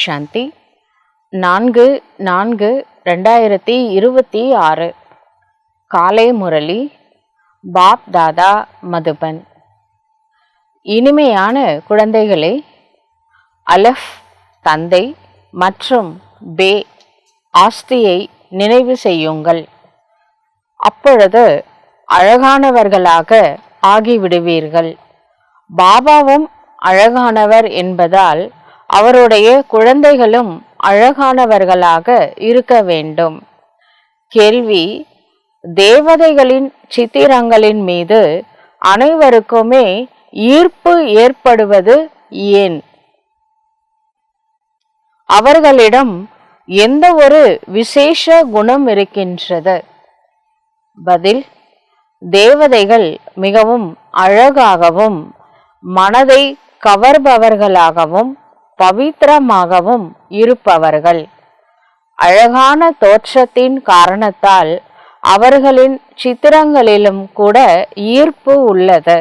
சாந்தி 4/4/2026 காலை முரளி பாப் தாதா மதுபன். இனிமையான குழந்தைகளே, அலஃப் தந்தை மற்றும் பே ஆஸ்தியை நினைவு செய்யுங்கள். அப்பொழுது அழகானவர்களாக ஆகிவிடுவீர்கள். பாபாவும் அழகானவர் என்பதால் அவருடைய குழந்தைகளும் அழகானவர்களாக இருக்க வேண்டும். கேள்வி: தேவதைகளின் சித்திரங்களின் மீது அனைவருக்குமே ஈர்ப்பு ஏற்படுவது ஏன்? அவர்களிடம் எந்த ஒரு விசேஷ குணம் இருக்கின்றது? பதில்: தேவதைகள் மிகவும் அழகாகவும் மனதை கவர்பவர்களாகவும் பவித்திரமாகவும் இருப்பவர்கள். அழகான தோற்றத்தின் காரணத்தால் அவர்களின் சித்திரங்களிலும் கூட ஈர்ப்பு உள்ளது.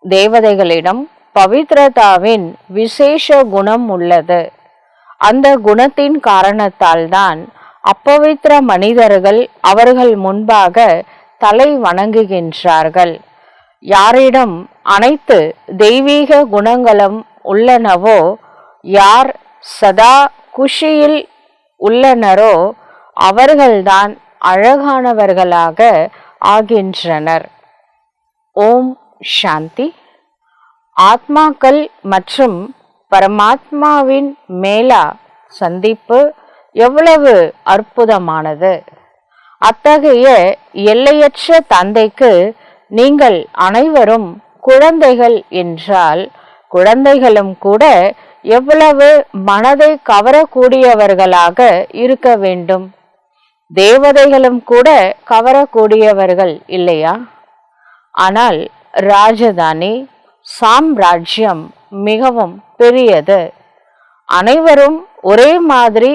தேவதைகளிடம் பவித்ரதாவின் விசேஷ குணம் உள்ளது. அந்த குணத்தின் காரணத்தால் தான் அப்பவித்திர மனிதர்கள் அவர்கள் முன்பாக தலை வணங்குகின்றார்கள். யாரிடம் அனைத்து தெய்வீக குணங்களும் உள்ளனவோ, யார் சதா குஷியில் உள்ளனரோ, அவர்கள்தான் அழகானவர்களாக ஆகின்றனர். ஓம் சாந்தி. ஆத்மாக்கள் மற்றும் பரமாத்மாவின் மேலா சந்திப்பு எவ்வளவு அற்புதமானது! அத்தகைய எல்லையற்ற தந்தைக்கு நீங்கள் அனைவரும் குழந்தைகள் என்றால், குழந்தைகளும் கூட எவ்வளவு மனதை கவரக்கூடியவர்களாக இருக்க வேண்டும். தேவதைகளும் கூட கவரக்கூடியவர்கள் இல்லையா? ஆனால் ராஜதானி சாம்ராஜ்யம் மிகவும் பெரியது. அனைவரும் ஒரே மாதிரி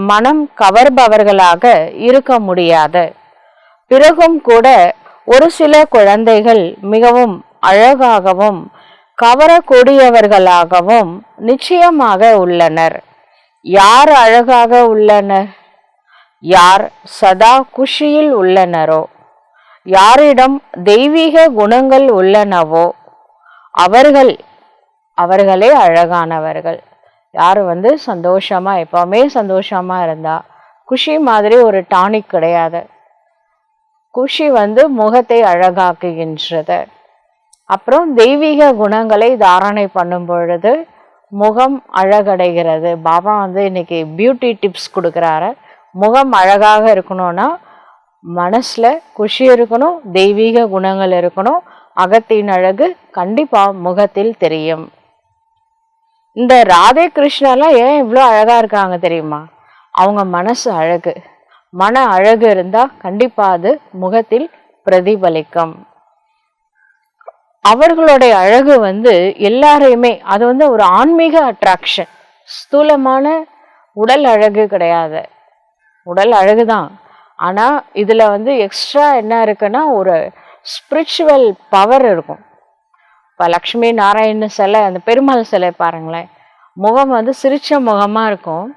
மனம் கவர்பவர்களாக இருக்க முடியாது. பிறகும் கூட ஒரு சில குழந்தைகள் மிகவும் அழகாகவும் கவரக்கூடியவர்களாகவும் நிச்சயமாக உள்ளனர். யார் அழகாக உள்ளனர்? யார் சதா குஷியில் உள்ளனரோ, யாரிடம் தெய்வீக குணங்கள் உள்ளனவோ அவர்களே அழகானவர்கள். யார் சந்தோஷமா எப்பவுமே சந்தோஷமா இருந்தா, குஷி மாதிரி ஒரு டானிக் கிடையாது. குஷி முகத்தை அழகாக்குகின்றது. அப்புறம் தெய்வீக குணங்களை தாரணை பண்ணும் பொழுது முகம் அழகடைகிறது. பாபா இன்னைக்கு பியூட்டி டிப்ஸ் கொடுக்குறாரு. முகம் அழகாக இருக்கணும்னா மனசுல குஷி இருக்கணும், தெய்வீக குணங்கள் இருக்கணும். அகத்தின் அழகு கண்டிப்பா முகத்தில் தெரியும். இந்த ராதே கிருஷ்ணெல்லாம் ஏன் இவ்வளோ அழகா இருக்காங்க தெரியுமா? அவங்க மனசு அழகு. மன அழகு இருந்தா கண்டிப்பா அது முகத்தில் பிரதிபலிக்கும். அவர்களுடைய அழகு எல்லாரையுமே, அது ஒரு ஆன்மீக அட்ராக்ஷன். ஸ்தூலமான உடல் அழகு கிடையாது. உடல் அழகுதான், ஆனா இதுல எக்ஸ்ட்ரா என்ன இருக்குன்னா ஒரு ஸ்பிரிச்சுவல் பவர் இருக்கும். இப்போ லக்ஷ்மி நாராயண சிலை, அந்த பெருமாள் சிலை பாருங்களேன், முகம் சிரிச்ச முகமா இருக்கும்.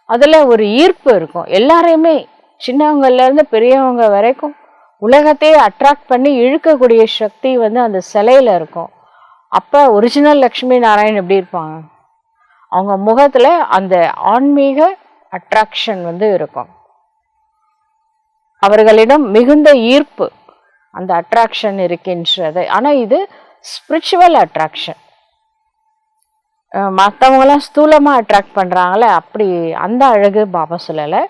அதுல ஒரு ஈர்ப்பு இருக்கும். எல்லாரையுமே சின்னவங்கள்ல இருந்து பெரியவங்க வரைக்கும் உலகத்தையே அட்ராக்ட் பண்ணி இழுக்கக்கூடிய சக்தி அந்த சிலையில இருக்கும். அப்ப ஒரிஜினல் லக்ஷ்மி நாராயண் எப்படி இருப்பாங்க? அவங்க முகத்துல அந்த ஆன்மீக அட்ராக்ஷன் இருக்கும். அவர்களிடம் மிகுந்த ஈர்ப்பு, அந்த அட்ராக்ஷன் இருக்கின்றது. ஆனா இது ஸ்பிரிச்சுவல் அட்ராக்ஷன். மற்றவங்களாம் ஸ்தூலமா அட்ராக்ட் பண்றாங்களே, அப்படி அந்த அழகு பாபா சொல்லலை.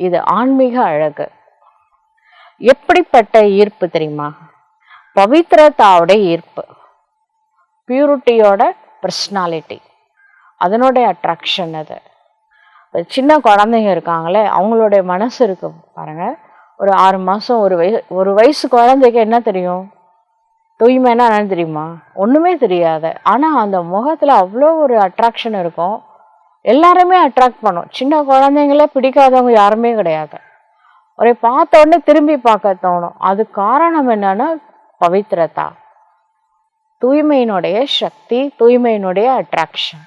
இது ஆன்மீக அழகு. எப்படிப்பட்ட ஈர்ப்பு தெரியுமா? பவித்ரதாவோட ஈர்ப்பு, பியூரிட்டியோட பர்சனாலிட்டி, அதனுடைய அட்ராக்ஷன் அது. சின்ன குழந்தைங்க இருக்காங்களே, அவங்களுடைய மனசு இருக்கு பாருங்க. ஒரு 6 மாதம் ஒரு வயசு குழந்தைக்கு என்ன தெரியும்? தூய்மைன்னா என்னன்னு தெரியுமா? ஒன்றுமே தெரியாது. ஆனால் அந்த முகத்தில் அவ்வளோ ஒரு அட்ராக்ஷன் இருக்கும். எல்லாருமே அட்ராக்ட் பண்ணும். சின்ன குழந்தைங்களே பிடிக்காதவங்க யாருமே கிடையாது. ஒரு பார்த்த உடனே திரும்பி பார்க்க தோணும். அது காரணம் என்னன்னா பவித்ரதா, தூய்மையினுடைய சக்தி, தூய்மையினுடைய அட்ராக்ஷன்.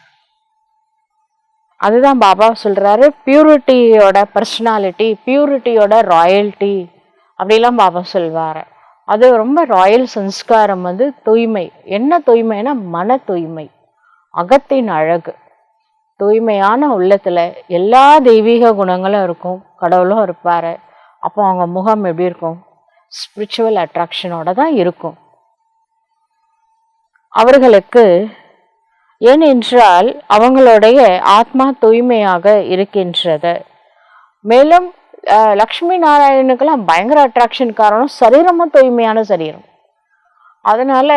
அதுதான் பாபா சொல்றாரு, பியூரிட்டியோட பர்சனாலிட்டி, பியூரிட்டியோட ராயல்ட்டி அப்படிலாம் பாபா சொல்வாரு. அது ரொம்ப ராயல் சன்ஸ்காரம் வந்து தூய்மை. என்ன தூய்மைனா மன தூய்மை, அகத்தின் அழகு. தூய்மையான உள்ளத்துல எல்லா தெய்வீக குணங்களும் இருக்கும், கடவுளும் இருப்பாரு. அப்போ அவங்க முகம் எப்படி இருக்கும்? ஸ்பிரிச்சுவல் அட்ராக்ஷனோட தான் இருக்கும். அவர்களுக்கு ஏனென்றால் அவங்களுடைய ஆத்மா தூய்மையாக இருக்கின்றது. மேலும் லக்ஷ்மி நாராயணனுக்கெல்லாம் பயங்கர அட்ராக்ஷன் காரணம் சரீரமும் தூய்மையான சரீரம். அதனால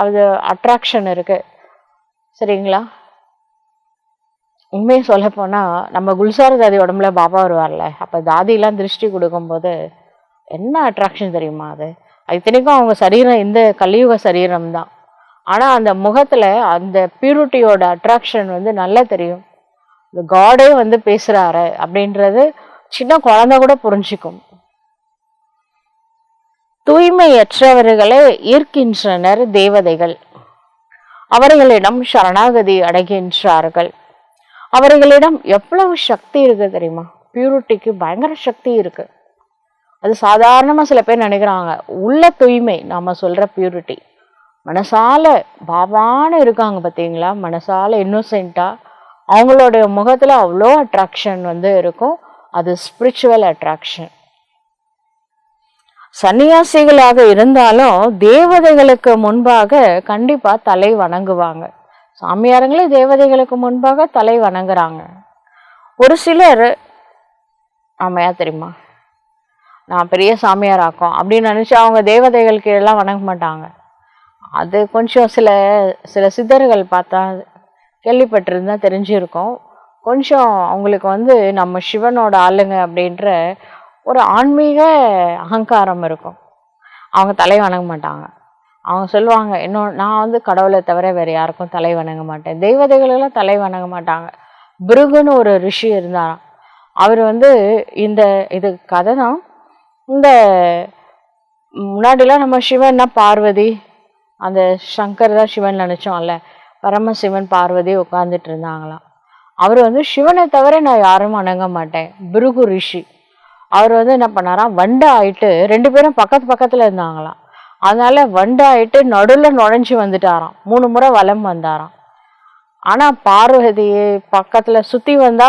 அது அட்ராக்ஷன் இருக்கு. சரிங்களா? உண்மையை சொல்ல போனா நம்ம குல்சார தாதி உடம்புல பாபா வருவார்ல, அப்ப தாதியெல்லாம் திருஷ்டி கொடுக்கும்போது என்ன அட்ராக்ஷன் தெரியுமா? அது இத்தனைக்கும் அவங்க சரீரம் இந்த கலியுக சரீரம் தான். ஆனா அந்த முகத்துல அந்த பியூரிட்டியோட அட்ராக்ஷன் வந்து நல்லா தெரியும். இந்த காடே வந்து பேசுறாரு அப்படின்றது சின்ன குழந்தை கூட புரிஞ்சுக்கும். தூய்மையற்றவர்களை ஈர்க்கின்றனர் தேவதைகள். அவர்களிடம் சரணாகதி அடைகின்றார்கள். அவர்களிடம் எவ்வளவு சக்தி இருக்கு தெரியுமா? பியூரிட்டிக்கு பயங்கர சக்தி இருக்கு. அது சாதாரணமா சில பேர் நினைக்கிறாங்க. உள்ள தூய்மை நாம சொல்ற பியூரிட்டி, மனசால பாபான்னு இருக்காங்க பார்த்தீங்களா, மனசால இன்னோசென்ட்டா, அவங்களுடைய முகத்துல அவ்வளோ அட்ராக்ஷன் வந்து இருக்கும். அது ஸ்பிரிச்சுவல் அட்ராக்ஷன். சன்னியாசிகளாக இருந்தாலும் தேவதைகளுக்கு முன்பாக கண்டிப்பா தலை வணங்குவாங்க. சாமியாரங்களே தேவதைகளுக்கு முன்பாக தலை வணங்குறாங்க. ஒரு சிலர் ஆமையா தெரியுமா, நான் பெரிய சாமியார் ஆக்கும் அப்படின்னு நினைச்சு அவங்க தேவதைகளுக்கு எல்லாம் வணங்க மாட்டாங்க. அது கொஞ்சம் சில சில சித்தர்கள் பார்த்தா கேள்விப்பட்டிருந்தா தெரிஞ்சிருக்கும். கொஞ்சம் அவங்களுக்கு வந்து நம்ம சிவனோட ஆளுங்க அப்படின்ற ஒரு ஆன்மீக அகங்காரம் இருக்கும். அவங்க தலை வணங்க மாட்டாங்க. அவங்க சொல்லுவாங்க, இன்னும் நான் வந்து கடவுளை தவிர வேற யாருக்கும் தலை வணங்க மாட்டேன். தெய்வதைகளெல்லாம் தலை வணங்க மாட்டாங்க. பிருகுன்னு ஒரு ரிஷி இருந்தாராம். அவர் வந்து இது கதை தான். இந்த முன்னாடிலாம் நம்ம சிவன்னா பார்வதி, அந்த சங்கர் தான் சிவன் நினைச்சோம்ல, பரமசிவன் பார்வதி உட்கார்ந்துட்டு இருந்தாங்களாம். அவர் வந்து சிவனை தவிர நான் யாரும் வணங்க மாட்டேன். பிருகு ரிஷி அவர் வந்து என்ன பண்ணாராம், வண்டு ஆயிட்டு 2 பேரும் பக்கத்து பக்கத்துல இருந்தாங்களாம். அதனால வண்டு ஆயிட்டு நடுவில் நுழைஞ்சு வந்துட்டாராம். 3 முறை வலம் வந்தாராம். ஆனா பார்வதி பக்கத்துல சுத்தி வந்தா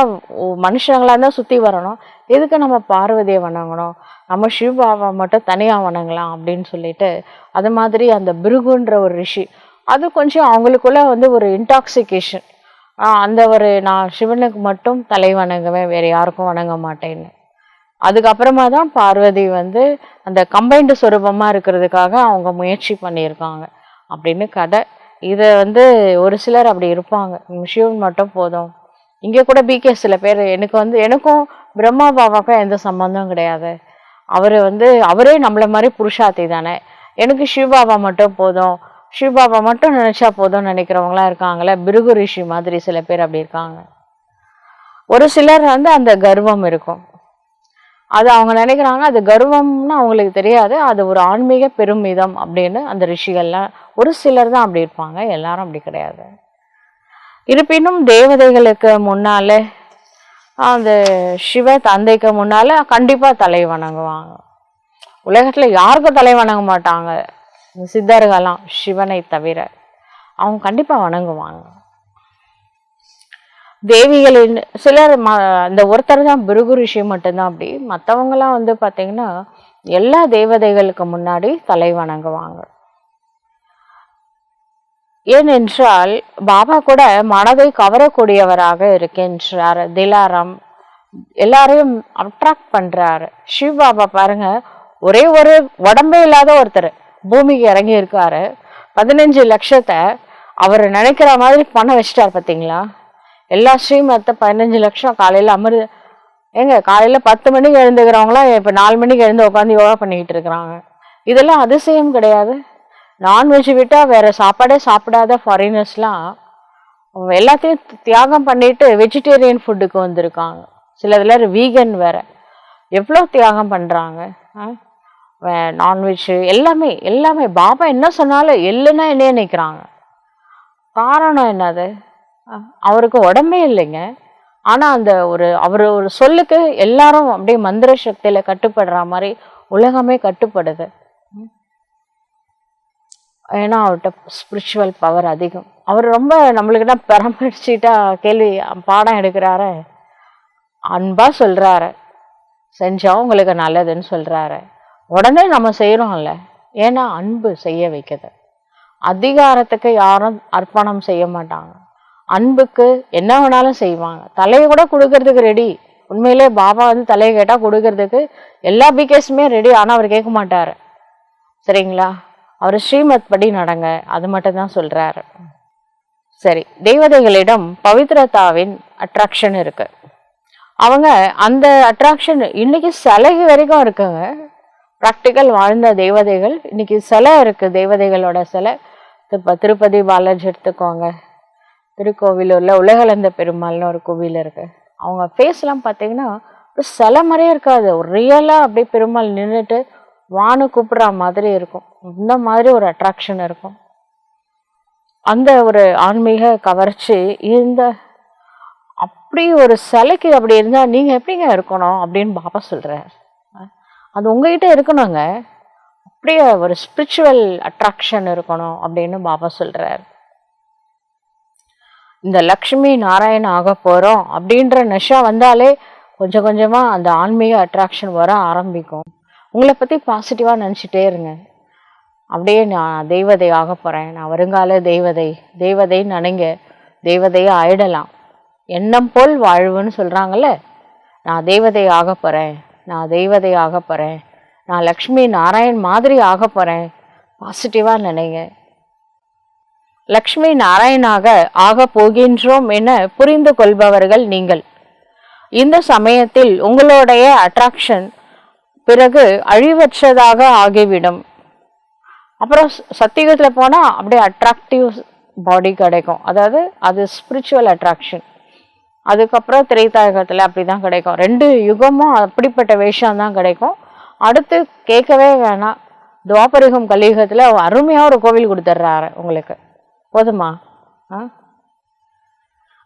மனுஷங்களா இருந்தா சுத்தி வரணும், எதுக்கு நம்ம பார்வதியை வணங்கணும், நம்ம சிவபாபா மட்டும் தனியா வணங்கலாம் அப்படின்னு சொல்லிட்டு, அது மாதிரி அந்த பிருகுன்ற ஒரு ரிஷி அது கொஞ்சம் அவங்களுக்குள்ள வந்து ஒரு இன்டாக்சிகேஷன். அந்த ஒரு நான் சிவனுக்கு மட்டும் தலை வணங்குவேன், வேற யாருக்கும் வணங்க மாட்டேன்னு. அதுக்கப்புறமா தான் பார்வதி வந்து அந்த கம்பைன்டு சொரூபமா இருக்கிறதுக்காக அவங்க முயற்சி பண்ணியிருக்காங்க அப்படின்னு கதை. இதை வந்து ஒரு சிலர் அப்படி இருப்பாங்க, சிவன் மட்டும் போதும். இங்கே கூட பிகே சில பேர் எனக்கும் பிரம்மா பாபாவுக்கும் எந்த சம்பந்தம் கிடையாது, அவர் வந்து அவரே நம்மள மாதிரி புருஷாத்தி தானே, எனக்கு சிவபாபா மட்டும் போதும், சிவபாபா மட்டும் நினைச்சா போதும்னு நினைக்கிறவங்களாம் இருக்காங்களே, பிருகு ரிஷி மாதிரி சில பேர் அப்படி இருக்காங்க. ஒரு சிலர் வந்து அந்த கர்வம் இருக்கும், அது அவங்க நினைக்கிறாங்க அது கர்வம்னு அவங்களுக்கு தெரியாது, அது ஒரு ஆன்மீக பெருமிதம் அப்படின்னு அந்த ரிஷிகள்லாம் ஒரு சிலர் தான் அப்படி இருப்பாங்க, எல்லாரும் அப்படி கிடையாது. இருப்பினும் தேவதைகளுக்கு முன்னால அந்த சிவ தந்தைக்கு முன்னால கண்டிப்பா தலை வணங்குவாங்க. உலகத்துல யாருக்கும் தலை வணங்க மாட்டாங்க சித்தர்கள்லாம், சிவனை தவிர அவங்க கண்டிப்பா வணங்குவாங்க. தேவிகளின் சிலர் இந்த ஒருத்தர் தான் பிருகு ரிஷி மட்டும்தான் அப்படி, மற்றவங்கலாம் வந்து பார்த்தீங்கன்னா எல்லா தேவதைகளுக்கு முன்னாடி தலை வணங்குவாங்க. ஏனென்றால் பாபா கூட மனதை கவரக்கூடியவராக இருக்கின்றார். திலாரம் எல்லாரையும் அட்ராக்ட் பண்றாரு. சிவ் பாபா பாருங்க, ஒரே ஒரு உடம்பே இல்லாத ஒருத்தர் பூமிக்கு இறங்கி இருக்காரு, 15 லட்சத்தை அவர் நினைக்கிற மாதிரி பணம் வச்சுட்டார் பார்த்தீங்களா. எல்லா ஸ்ரீமத்தை 15 லட்சம் காலையில் காலையில 10 மணிக்கு எழுந்துக்கிறவங்களாம் இப்போ 4 மணிக்கு எழுந்து உட்காந்து யோகா பண்ணிக்கிட்டு இருக்கிறாங்க. இதெல்லாம் அதிசயம் கிடையாது. நான்வெஜ் விட்டா வேற சாப்பாடே சாப்பிடாத ஃபாரினர்ஸ்லாம் எல்லாத்தையும் தியாகம் பண்ணிட்டு வெஜிடேரியன் ஃபுட்டுக்கு வந்திருக்காங்க. சிலதுல வீகன் வேற, எவ்வளோ தியாகம் பண்றாங்க. நான்வெஜ் எல்லாமே எல்லாமே பாபா என்ன சொன்னாலும் இல்லைன்னா என்ன நினைக்கிறாங்க. காரணம் என்னது, அவருக்கு உடம்பே இல்லைங்க, ஆனா அந்த அவர் ஒரு சொல்லுக்கு எல்லாரும் அப்படியே மந்திர சக்தியில கட்டுப்படுற மாதிரி உலகமே கட்டுப்படுது. ஏன்னா அவர்கிட்ட ஸ்பிரிச்சுவல் பவர் அதிகம். அவர் ரொம்ப நம்மளுக்குன்னா பராமரிச்சுட்டா கேள்வி பாடம் எடுக்கிறாரு, அன்பா சொல்றாரு, செஞ்சா உங்களுக்கு நல்லதுன்னு சொல்றாரு. உடனே நம்ம செய்யறோம்ல, ஏன்னா அன்பு செய்ய வைக்குது. அதிகாரத்துக்கு யாரும் அர்ப்பணம் செய்ய மாட்டாங்க, அன்புக்கு என்ன வேணாலும் செய்வாங்க. தலையை கூட கொடுக்கறதுக்கு ரெடி. உண்மையிலே பாபா வந்து தலையை கேட்டா கொடுக்கறதுக்கு எல்லா பிகேஸுமே ரெடி. ஆனா அவர் கேட்க மாட்டாரு, சரிங்களா? அவர் ஸ்ரீமத் படி நடங்க, அது மட்டும் தான் சொல்றாரு. சரி, தேவதைகளிடம் பவித்ரதாவின் அட்ராக்ஷன் இருக்கு. அவங்க அந்த அட்ராக்ஷன் இன்னைக்கு சிலை வரைக்கும் இருக்குங்க. ப்ராக்டிக்கல் வாழ்ந்த தேவதைகள் இன்னைக்கு சிலை இருக்கு, தேவதைகளோட சிலை. திருப்பதி பாலாஜி எடுத்துக்கோங்க, திருக்கோவிலூர்ல உலகளந்த பெருமாள்னு ஒரு கோவில் இருக்கு. அவங்க ஃபேஸ்லாம் பார்த்தீங்கன்னா ஒரு சிலை மாதிரியே இருக்காது, ஒரு ரியலா அப்படியே பெருமாள் நின்றுட்டு வானு கூப்பிடுற மாதிரி இருக்கும். இந்த மாதிரி ஒரு அட்ராக்ஷன் இருக்கும். அந்த ஒரு ஆன்மீக கவர்ச்சி இந்த அப்படி ஒரு சிலைக்கு அப்படி இருந்தா நீங்க எப்படிங்க இருக்கணும் அப்படின்னு பாபா சொல்றார். அது உங்ககிட்ட இருக்கணுங்க, அப்படியே ஒரு ஸ்பிரிச்சுவல் அட்ராக்ஷன் இருக்கணும் அப்படின்னு பாபா சொல்றார். இந்த லக்ஷ்மி நாராயண ஆக போறோம் அப்படின்ற நஷா வந்தாலே கொஞ்சம் கொஞ்சமா அந்த ஆன்மீக அட்ராக்ஷன் வர ஆரம்பிக்கும். உங்களை பத்தி பாசிட்டிவா நினைச்சிட்டே இருங்க. அப்படியே நான் தெய்வதை ஆக போறேன், நான் வருங்கால தெய்வதைன்னு நினைங்க, தெய்வதையை ஆயிடலாம். எண்ணம் போல் வாழ்வுன்னு சொல்றாங்கல்ல, நான் தெய்வதை ஆக போறேன், நான் தெய்வதை ஆக போறேன், நான் லக்ஷ்மி நாராயண் மாதிரி ஆக போறேன், பாசிட்டிவா நினைங்க. லக்ஷ்மி நாராயணாக ஆக போகின்றோம் என புரிந்து கொள்பவர்கள் நீங்கள். இந்த சமயத்தில் உங்களுடைய அட்ராக்ஷன் பிறகு அழிவற்றதாக ஆகிவிடும். அப்புறம் சத்தியுகத்துல போனா அப்படியே அட்ராக்டிவ் பாடி கிடைக்கும், அதாவது அது ஸ்பிரிச்சுவல் அட்ராக்ஷன். அதுக்கப்புறம் திரேதாயுகத்துல அப்படிதான் கிடைக்கும். 2 யுகமும் அப்படிப்பட்ட வேஷம் தான் கிடைக்கும். அடுத்து கேட்கவே வேணாம், துவாபரிகம் கலியுகத்துல அருமையா ஒரு கோவில் கொடுத்துட்றாரு உங்களுக்கு, போதுமா?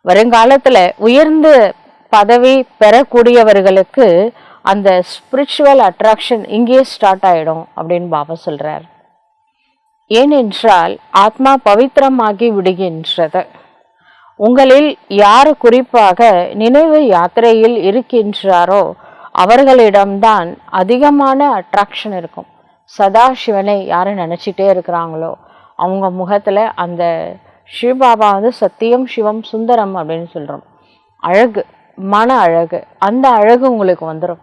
வருங்காலத்துல உயர்ந்த பதவி பெறக்கூடியவர்களுக்கு அந்த ஸ்பிரிச்சுவல் அட்ராக்ஷன் இங்கேயே ஸ்டார்ட் ஆயிடும் அப்படின்னு பாபா சொல்றார். ஏனென்றால் ஆத்மா பவித்திரமாகி விடுகின்றது. உங்களில் யார் குறிப்பாக நினைவு யாத்திரையில் இருக்கின்றாரோ அவர்களிடம்தான் அதிகமான அட்ராக்ஷன் இருக்கும். சதா சிவனை யாரை நினைச்சிட்டே இருக்கிறாங்களோ அவங்க முகத்துல அந்த சிவபாபா வந்து சத்தியம் சிவம் சுந்தரம் அப்படின்னு சொல்றோம், அழகு, மன அழகு, அந்த அழகு உங்களுக்கு வந்துடும்.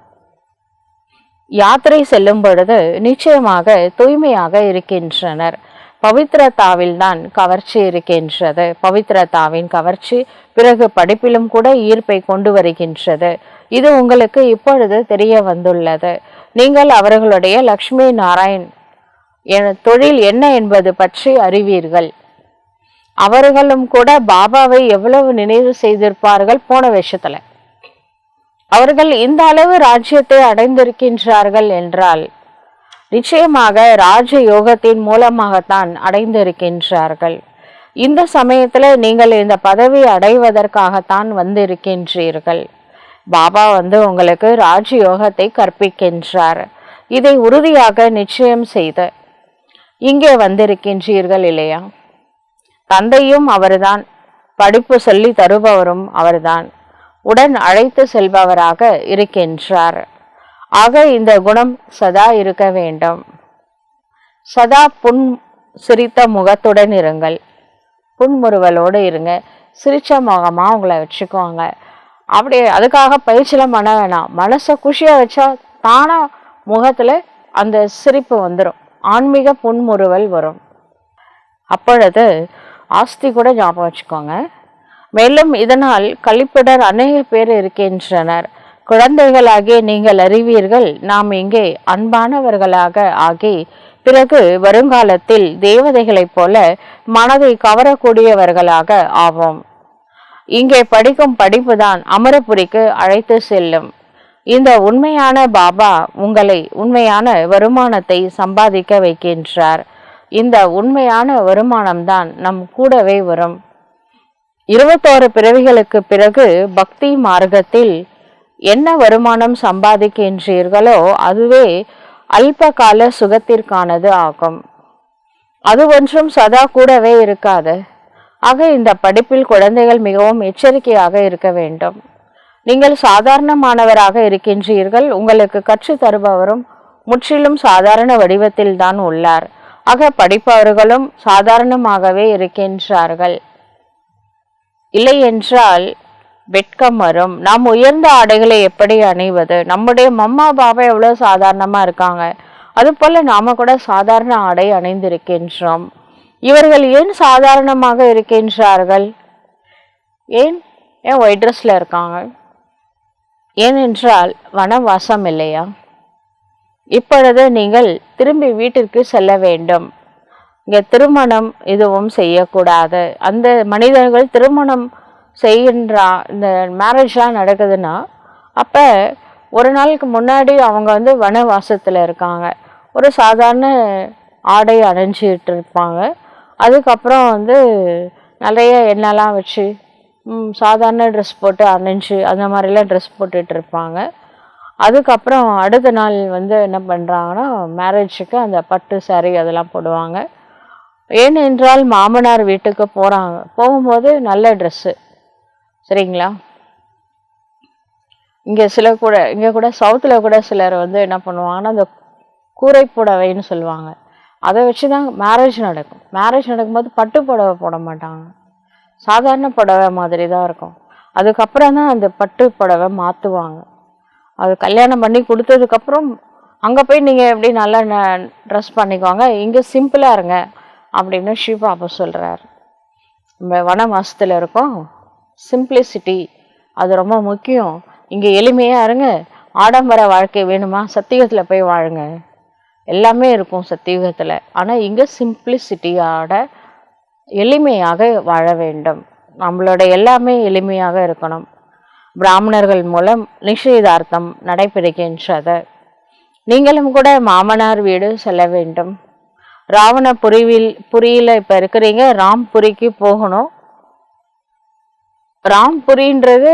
யாத்திரை செல்லும் பொழுது நிச்சயமாக தூய்மையாக இருக்கின்றனர். பவித்ரதாவில் தான் கவர்ச்சி இருக்கின்றது. பவித்ரதாவின் கவர்ச்சி பிறகு படிப்பிலும் கூட ஈர்ப்பை கொண்டு வருகின்றது. இது உங்களுக்கு இப்பொழுது தெரிய வந்துள்ளது. நீங்கள் அவர்களுடைய லக்ஷ்மி நாராயண் தொழில் என்ன என்பது பற்றி அறிவீர்கள். அவர்களும் கூட பாபாவை எவ்வளவு நினைவு செய்திருப்பார்கள் போன வருஷத்துல. அவர்கள் இந்த அளவு ராஜ்யத்தை அடைந்திருக்கின்றார்கள் என்றால் நிச்சயமாக ராஜ யோகத்தின் மூலமாகத்தான் அடைந்திருக்கின்றார்கள். இந்த சமயத்துல நீங்கள் இந்த பதவி அடைவதற்காகத்தான் வந்திருக்கின்றீர்கள். பாபா வந்து உங்களுக்கு ராஜ யோகத்தை கற்பிக்கின்றார். இதை உறுதியாக நிச்சயம் செய்து இங்கே வந்திருக்கின்றீர்கள் இல்லையா? தந்தையும் அவர்தான், படிப்பு சொல்லி தருபவரும் அவர்தான், உடன் அழைத்து செல்பவராக இருக்கின்றார். ஆக இந்த குணம் சதா இருக்க வேண்டும். சதா சிரித்த முகத்துடன் இருங்கள், புன்முறுவலோடு இருங்க, சிரிச்ச முகமா உங்களை வச்சுக்கோங்க. அப்படியே அதுக்காக பயிற்சியெல்லாம் பண்ண வேணாம். மனசை குஷியா வச்சா தானா முகத்துல அந்த சிரிப்பு வந்துடும், ஆன்மீக புன்முறுவல் வரும். அப்பொழுது ஆஸ்தி கூட ஞாபகம் வச்சுக்கோங்க. மேலும் இதனால் கழிப்பிடர் அநேக பேர் இருக்கின்றனர். குழந்தைகளாகிய நீங்கள் அறிவீர்கள், நாம் இங்கே அன்பானவர்களாக ஆகி பிறகு வருங்காலத்தில் தேவதைகளைப் போல மனதை கவரக்கூடியவர்களாக ஆவோம். இங்கே படிக்கும் படிப்புதான் அமரபுரிக்கு அழைத்து செல்லும். இந்த உண்மையான பாபா உங்களை உண்மையான வருமானத்தை சம்பாதிக்க வைக்கின்றார். இந்த உண்மையான வருமானம்தான் நம் கூடவே வரும். 21 பிறவிகளுக்கு பிறகு பக்தி மார்க்கத்தில் என்ன வருமானம் சம்பாதிக்கின்றீர்களோ அதுவே அல்ப கால சுகத்திற்கானது ஆகும். அது ஒன்றும் சதா கூடவே இருக்காது. ஆக இந்த படிப்பில் குழந்தைகள் மிகவும் எச்சரிக்கையாக இருக்க வேண்டும். நீங்கள் சாதாரணமானவராக இருக்கின்றீர்கள். உங்களுக்கு கற்று தருபவரும் முற்றிலும் சாதாரண வடிவத்தில் தான் உள்ளார். ஆக படிப்பவர்களும் சாதாரணமாகவே இருக்கின்றார்கள். இல்லை என்றால் வெட்கம் வரும். நாம் உயர்ந்த ஆடைகளை எப்படி அணிவது? நம்முடைய மம்மா பாபா எவ்வளவு சாதாரணமா இருக்காங்க, அது போல நாம கூட சாதாரண ஆடை அணிந்திருக்கின்றோம். இவர்கள் ஏன் சாதாரணமாக இருக்கின்றார்கள்? ஏன் ஒயிட் ட்ரெஸ்ல இருக்காங்க? ஏனென்றால் வனவாசம் இல்லையா? இப்பொழுது நீங்கள் திரும்பி வீட்டிற்கு செல்ல வேண்டும். இங்க திருமணம் எதுவும் செய்யக்கூடாது. அந்த மனிதர்கள் திருமணம் இந்த மேரேஜ்லாம் நடக்குதுன்னா அப்போ ஒரு நாளுக்கு முன்னாடி அவங்க வனவாசத்தில் இருக்காங்க. ஒரு சாதாரண ஆடை அணிஞ்சிட்டு இருப்பாங்க. அதுக்கப்புறம் நிறைய எண்ணெய்லாம் வச்சு சாதாரண ட்ரெஸ் போட்டு அணிஞ்சு அந்த மாதிரிலாம் ட்ரெஸ் போட்டுட்டு இருப்பாங்க. அதுக்கப்புறம் அடுத்த நாள் என்ன பண்ணுறாங்கன்னா மேரேஜுக்கு அந்த பட்டு சாரி அதெல்லாம் போடுவாங்க. ஏனென்றால் மாமனார் வீட்டுக்கு போகிறாங்க. போகும்போது நல்ல ட்ரெஸ்ஸு, சரிங்களா? இங்கே கூட சவுத்தில் கூட சிலர் என்ன பண்ணுவாங்கன்னா அந்த கூரை புடவைன்னு சொல்லுவாங்க. அதை வச்சு தான் மேரேஜ் நடக்கும். மேரேஜ் நடக்கும்போது பட்டு புடவை போட மாட்டாங்க, சாதாரண புடவை மாதிரி தான் இருக்கும். அதுக்கப்புறம் தான் அந்த பட்டு புடவை மாற்றுவாங்க. அது கல்யாணம் பண்ணி கொடுத்ததுக்கப்புறம் அங்கே போய் நீங்கள் எப்படி நல்லா ட்ரெஸ் பண்ணிக்குவாங்க, இங்கே சிம்பிளாக இருங்க அப்படின்னு ஸ்ரீபாபா சொல்கிறார். நம்ம வனவாசத்தில் இருக்கோம், சிம்பிளிசிட்டி அது ரொம்ப முக்கியம். இங்கே எளிமையாக இருங்க. ஆடம்பர வாழ்க்கை வேணுமா, சத்தியுகத்தில் போய் வாழுங்க. எல்லாமே இருக்கும் சத்தியுகத்தில். ஆனால் இங்கே சிம்பிளிசிட்டியோட எளிமையாக வாழ வேண்டும். நம்மளோட எல்லாமே எளிமையாக இருக்கணும். பிராமணர்கள் மூலம் நிச்சயதார்த்தம் நடைபெறுகின்றது. நீங்களும் கூட மாமனார் வீடு செல்ல வேண்டும். புரியில இப்போ இருக்கிறீங்க, ராம்புரிக்கு போகணும். ராம்புரின்றது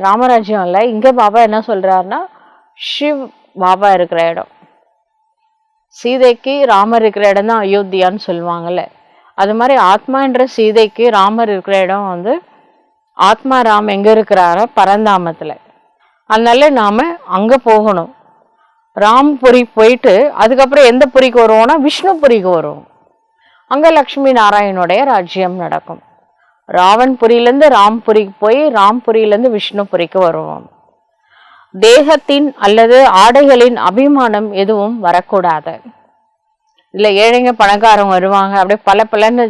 ராமராஜ்யம் இல்லை. இங்கே பாபா என்ன சொல்கிறாருன்னா சிவ் பாபா இருக்கிற இடம். சீதைக்கு ராமர் இருக்கிற இடம் தான் அயோத்தியான்னு சொல்லுவாங்கல்ல. அது மாதிரி ஆத்மான்ற சீதைக்கு ராமர் இருக்கிற இடம் ஆத்மா ராம் எங்கே இருக்கிறாரோ பரந்தாமத்தில். அதனால நாம் அங்கே போகணும். ராம்புரி போயிட்டு அதுக்கப்புறம் எந்த புரிக்கு வருவோம்னா விஷ்ணுபுரிக்கு வருவோம். அங்கே லக்ஷ்மி நாராயணுடைய ராஜ்யம் நடக்கும். ராவன்புரியிலேருந்து ராம்புரிக்கு போய் ராம்புரியிலேருந்து விஷ்ணுபுரிக்கு வருவோம். தேகத்தின் அல்லது ஆடைகளின் அபிமானம் எதுவும் வரக்கூடாது. இல்லை ஏழைங்க பணக்காரங்க வருவாங்க, அப்படியே பல பலன்னு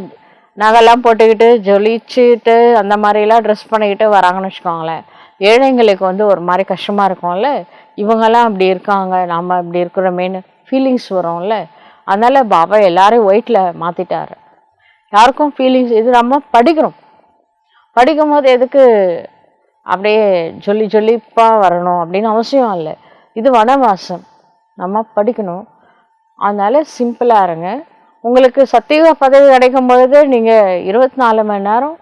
நகைலாம் போட்டுக்கிட்டு ஜொலிச்சுட்டு அந்த மாதிரிலாம் ட்ரெஸ் பண்ணிக்கிட்டு வராங்கன்னு வச்சுக்கோங்களேன். ஏழைங்களுக்கு ஒரு மாதிரி கஷ்டமாக இருக்கும்ல, இவங்கெல்லாம் அப்படி இருக்காங்க, நாம் இப்படி இருக்கிறோமேன்னு ஃபீலிங்ஸ் வரும்ல. அதனால் பாபா எல்லாரையும் ஒயிட்டில் மாற்றிட்டாரு. யாருக்கும் ஃபீலிங்ஸ் இது நம்ம படிக்கும் போது எதுக்கு அப்படியே ஜொலிப்பாக வரணும் அப்படின்னு அவசியம் இல்லை. இது வனவாசம், நம்ம படிக்கணும். அதனால் சிம்பிளாக இருங்க. உங்களுக்கு சத்தியுக பதவி கிடைக்கும் பொழுது நீங்கள் 24 மணி நேரம்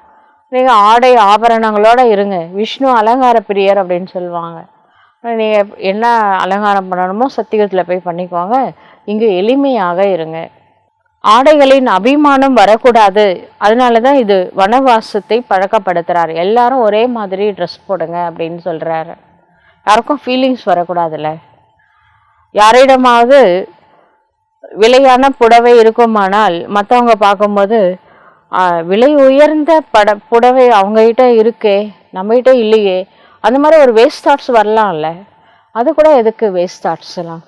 நீங்கள் ஆடை ஆபரணங்களோடு இருங்க. விஷ்ணு அலங்கார பிரியர் அப்படின்னு சொல்லுவாங்க. நீங்கள் என்ன அலங்காரம் பண்ணணுமோ சத்தியுகத்தில் போய் பண்ணிக்குவாங்க. இங்கே எளிமையாக இருங்க. ஆடைகளின் அபிமானம் வரக்கூடாது. அதனால தான் இது வனவாசத்தை பழக்கப்படுத்துகிறார். எல்லாரும் ஒரே மாதிரி ட்ரெஸ் போடுங்க அப்படின்னு சொல்கிறாரு. யாருக்கும் ஃபீலிங்ஸ் வரக்கூடாதுல்ல. யாரிடமாவது விலையான புடவை இருக்குமானால் மற்றவங்க பார்க்கும்போது விலை உயர்ந்த புடவை அவங்ககிட்ட இருக்கே, நம்மகிட்ட இல்லையே, அந்த மாதிரி ஒரு வேஸ்ட் தாட்ஸ் வரலாம்ல. அது கூட எதுக்கு வேஸ்ட் தாட்ஸ்லாம்?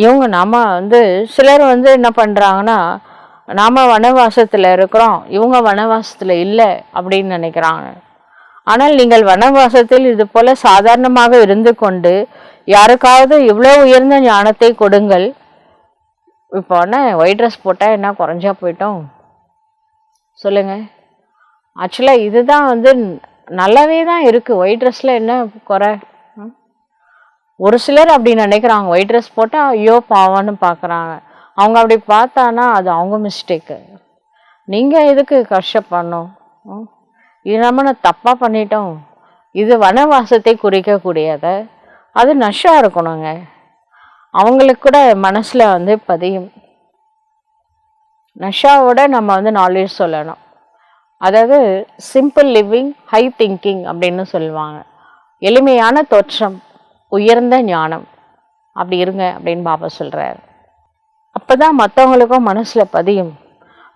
இவங்க நாம் சிலர் என்ன பண்ணுறாங்கன்னா, நாம் வனவாசத்தில் இருக்கிறோம், இவங்க வனவாசத்தில் இல்லை அப்படின்னு நினைக்கிறாங்க. ஆனால் நீங்கள் வனவாசத்தில் இது போல் சாதாரணமாக இருந்து கொண்டு யாருக்காவது இவ்வளோ உயர்ந்த ஞானத்தை கொடுங்கள். இப்போ ஒயிட் ட்ரெஸ் போட்டால் என்ன குறைஞ்சா போயிட்டோம் சொல்லுங்கள்? ஆக்சுவலாக இதுதான் நல்லாவே தான் இருக்குது. ஒயிட் ட்ரெஸ்ஸில் என்ன குறை? ஒரு சிலர் அப்படி நினைக்கிறாங்க. ஒயிட் ட்ரெஸ் போட்டால் ஐயோ பாவம்னு பார்க்குறாங்க. அவங்க அப்படி பார்த்தானா அது அவங்க மிஸ்டேக்கு. நீங்கள் எதுக்கு கஷ்டப்படணும்? இது நம்ம தப்பாக பண்ணிட்டோம், இது வனவாசத்தை குறிக்கக்கூடியது, அது நஷா இருக்கணுங்க. அவங்களுக்கு கூட மனசில் வந்து பதியும். நஷாவோட நம்ம வந்து நாலேஜ் சொல்லணும். அதாவது சிம்பிள் லிவிங் ஹை திங்கிங் அப்படின்னு சொல்லுவாங்க. எளிமையான தோற்றம் உயர்ந்த ஞானம், அப்படி இருங்க அப்படின்னு பாபா சொல்கிறார். அப்போ தான் மற்றவங்களுக்கும் மனசில் பதியும்.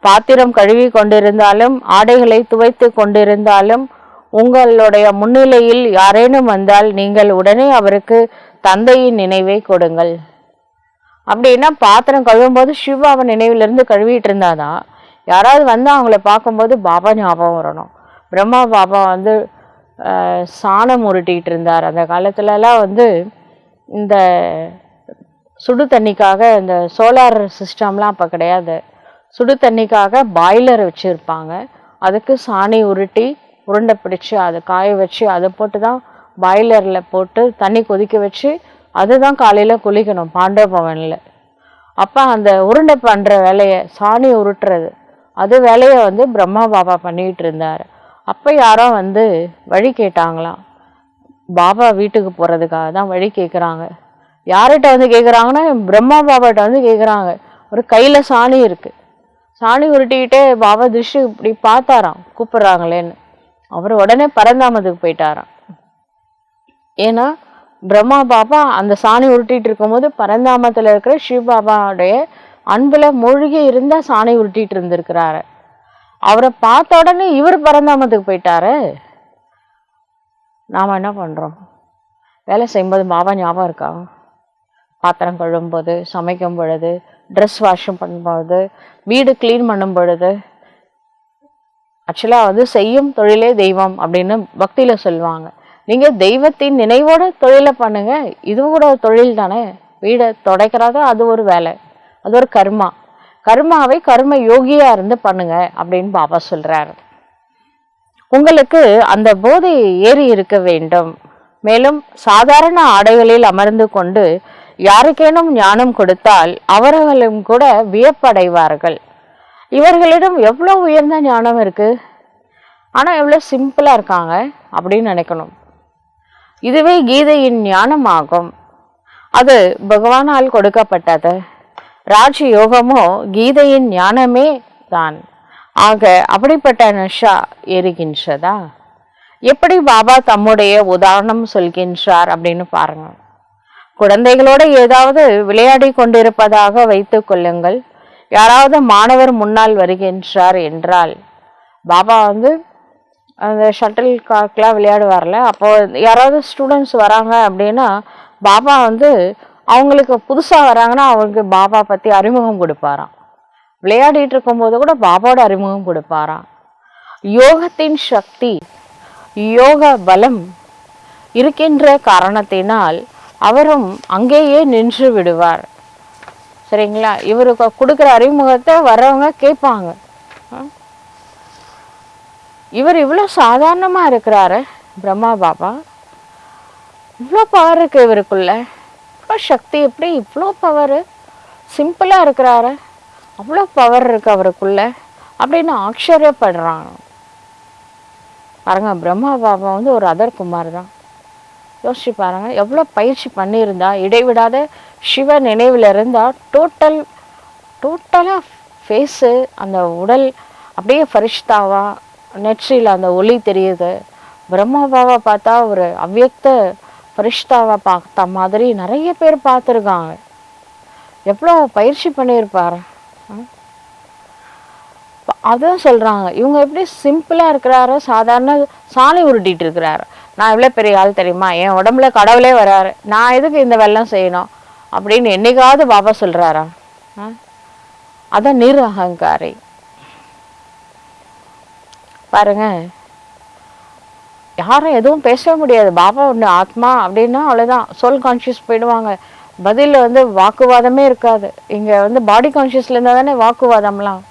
பாத்திரம் கழுவி கொண்டிருந்தாலும் ஆடைகளை துவைத்து கொண்டிருந்தாலும் உங்களுடைய முன்னிலையில் யாரேனும் வந்தால் நீங்கள் உடனே அவருக்கு தந்தையின் நினைவை கொடுங்கள். அப்படின்னா பாத்திரம் கழுவும்போது சிவாவை நினைவிலிருந்து கழுவிட்டு இருந்தாதான் யாராவது வந்து அவங்கள பார்க்கும்போது பாபா ஞாபகம் வரணும். பிரம்மா பாபா வந்து சாணம் உருட்டிகிட்டு இருந்தார். அந்த காலத்துலலாம் வந்து இந்த சுடு தண்ணிக்காக இந்த சோலார் சிஸ்டம்லாம் அப்போ கிடையாது. சுடு தண்ணிக்காக பாய்லர் வச்சுருப்பாங்க. அதுக்கு சாணி உருட்டி உருண்டை பிடிச்சி அதை காய வச்சு அதை போட்டு தான் பாய்லரில் போட்டு தண்ணி கொதிக்க வச்சு அதுதான் காலையில் குளிக்கணும் பாண்டவ பவனில். அப்போ அந்த உருண்டை பண்ணுற வேலையை, சாணி உருட்டுறது, அது வேலையை வந்து பிரம்மா பாபா பண்ணிகிட்டு இருந்தார். அப்போ யாரோ வந்து வழி கேட்டாங்களாம். பாபா வீட்டுக்கு போகிறதுக்காக தான் வழி கேட்குறாங்க. யார்கிட்ட வந்து கேட்குறாங்கன்னா பிரம்மா பாபாட்ட வந்து கேட்குறாங்க. ஒரு கையில் சாணி இருக்குது. சாணி உருட்டிக்கிட்டே பாபா திருஷ்டி இப்படி பார்த்தாராம், கூப்பிட்றாங்களேன்னு. அவர் உடனே பரந்தாமத்துக்கு போயிட்டாராம். ஏன்னா பிரம்மா பாபா அந்த சாணி உருட்டிட்டு இருக்கும்போது பரந்தாமத்தில் இருக்கிற சிவபாபாவுடைய அன்பில் மூழ்கி இருந்தால் சாணி உருட்டிட்டு இருந்திருக்கிறாரு. அவரை பார்த்த உடனே இவர் பரந்தாமத்துக்கு போயிட்டாரு. நாம் என்ன பண்ணுறோம்? வேலை செய்யும்போது பாபா ஞாபகம் இருக்கா? பாத்திரம் கழுவும்போது, சமைக்கும் பொழுது, ட்ரெஸ் வாஷும் பண்ணும்போது, வீடு க்ளீன் பண்ணும் பொழுது, ஆக்சுவலாக வந்து செய்யும் தொழிலே தெய்வம் அப்படின்னு பக்தியில் சொல்லுவாங்க. நீங்கள் தெய்வத்தின் நினைவோட தொழிலை பண்ணுங்க. இது கூட ஒரு தொழில் தானே. வீடை துடைக்கிறது அது ஒரு வேலை, அது ஒரு கர்மா. கர்மாவை கர்ம யோகியாக இருந்து பண்ணுங்க அப்படின்னு பாபா சொல்கிறாரு. உங்களுக்கு அந்த போதை ஏறி இருக்க வேண்டும். மேலும் சாதாரண ஆடைகளில் அமர்ந்து கொண்டு யாருக்கேனும் ஞானம் கொடுத்தால் அவர்களும் கூட வியப்படைவார்கள். இவர்களிடம் எவ்வளோ உயர்ந்த ஞானம் இருக்கு, ஆனால் எவ்வளோ சிம்பிளாக இருக்காங்க அப்படின்னு நினைக்கணும். இதுவே கீதையின் ஞானமாகும். அது பகவானால் கொடுக்கப்பட்டது. ராஜ யோகமோ கீதையின் ஞானமே தான். ஆக அப்படிப்பட்ட நஷா ஏறுகின்றதா? எப்படி பாபா தம்முடைய உதாரணம் சொல்கின்றார் அப்படின்னு பாருங்க. குழந்தைகளோட ஏதாவது விளையாடி கொண்டிருப்பதாக வைத்து கொள்ளுங்கள். யாராவது மாணவர் முன்னால் வருகின்றார் என்றால், பாபா வந்து அந்த ஷட்டில் காக்லாம் விளையாடுவார்ல, அப்போ யாராவது ஸ்டூடெண்ட்ஸ் வராங்க அப்படின்னா பாபா வந்து அவங்களுக்கு புதுசாக வராங்கன்னா அவங்களுக்கு பாபா பற்றி அறிமுகம் கொடுப்பாராம். விளையாடிட்டு இருக்கும்போது கூட பாபாவோட அறிமுகம் கொடுப்பாராம். யோகத்தின் சக்தி, யோக பலம் இருக்கின்ற காரணத்தினால் அவரும் அங்கேயே நின்று விடுவார். சரிங்களா? இவருக்கு கொடுக்குற அறிமுகத்தை வர்றவங்க கேட்பாங்க. இவர் இவ்வளோ சாதாரணமாக இருக்கிறாரு, பிரம்மா பாபா இவ்வளோ பவர் இருக்கு இவருக்குள்ள, இவ்வளோ சக்தி, எப்படி இவ்வளோ பவர், சிம்பிளாக இருக்கிறாரு, அவ்வளோ பவர் இருக்கு அவருக்குள்ள அப்படின்னு ஆச்சரியப்படுறாங்க. பாருங்க, பிரம்மா பாபா வந்து ஒரு அதர் குமார் தான். யோசிச்சு பாருங்க, எவ்வளோ பயிற்சி பண்ணியிருந்தா, இடைவிடாத சிவ நினைவில் இருந்தால் டோட்டலாக ஃபேஸு, அந்த உடல் அப்படியே ஃபரிஷ்தாவா, நெற்றியில் அந்த ஒளி தெரியுது. பிரம்மா பாபா பார்த்தா ஒரு அவ்வியக்த ஃபரிஷ்தாவை பார்த்த மாதிரி நிறைய பேர் பார்த்துருக்காங்க. எவ்வளோ பயிற்சி பண்ணியிருப்பார். அதான் சொல்கிறாங்க, இவங்க எப்படி சிம்பிளாக இருக்கிறாரு, சாதாரண சாணி உருட்டிகிட்டு இருக்கிறாரு. நான் எவ்வளோ பெரிய ஆள் தெரியுமா, என் உடம்புல கடவுளே வராரு, நான் எதுக்கு இந்த வெள்ளம் செய்யணும் அப்படின்னு என்னைக்காவது பாபா சொல்கிறாரா? அதான் நிர் அகங்காரி. பாருங்க, யாரும் எதுவும் பேசவே முடியாது. பாபா ஒன்று ஆத்மா அப்படின்னா அவ்வளோதான், சோல் கான்ஷியஸ் போயிடுவாங்க. பதில் வந்து வாக்குவாதமே இருக்காது. இங்கே வந்து பாடி கான்ஷியஸில் இருந்தால் தானே வாக்குவாதம்லாம்.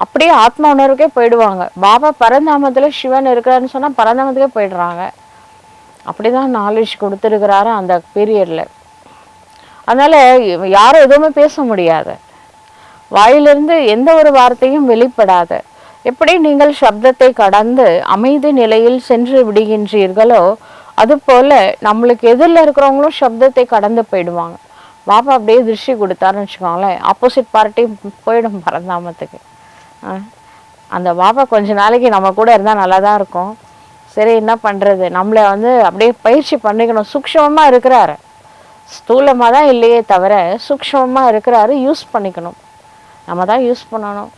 அப்படியே ஆத்மா உணர்வுக்கே போயிடுவாங்க. பாபா பரந்தாமத்தில் சிவன் இருக்கிறாருன்னு சொன்னால் பரந்தாமத்துக்கே போயிடுறாங்க. அப்படி தான் நாலேஜ் கொடுத்துருக்கிறாரு அந்த பீரியடில். அதனால் யாரும் எதுவுமே பேச முடியாது, வாயிலிருந்து எந்த ஒரு வார்த்தையும் வெளிப்படாது. எப்படி நீங்கள் சப்தத்தை கடந்து அமைதி நிலையில் சென்று விடுகின்றீர்களோ அதுபோல நம்மளுக்கு எதிரில் இருக்கிறவங்களும் சப்தத்தை கடந்து போயிடுவாங்க. பாபா அப்படியே திருஷ்டி கொடுத்தாருன்னு வச்சுக்கோங்களேன், ஆப்போசிட் பார்ட்டி போயிடும் பரந்தாமத்துக்கு. அந்த பாபா கொஞ்ச நாளைக்கு நம்ம கூட இருந்தால் நல்லா தான் இருக்கும். சரி, என்ன பண்ணுறது, நம்மளை அப்படியே பயிற்சி பண்ணிக்கணும். சூக்ஷ்மமாக இருக்கிறாரு, ஸ்தூலமாக தான் இல்லையே தவிர சூக்ஷ்மமாக இருக்கிறாரு. யூஸ் பண்ணிக்கணும், நம்ம தான் யூஸ் பண்ணணும்.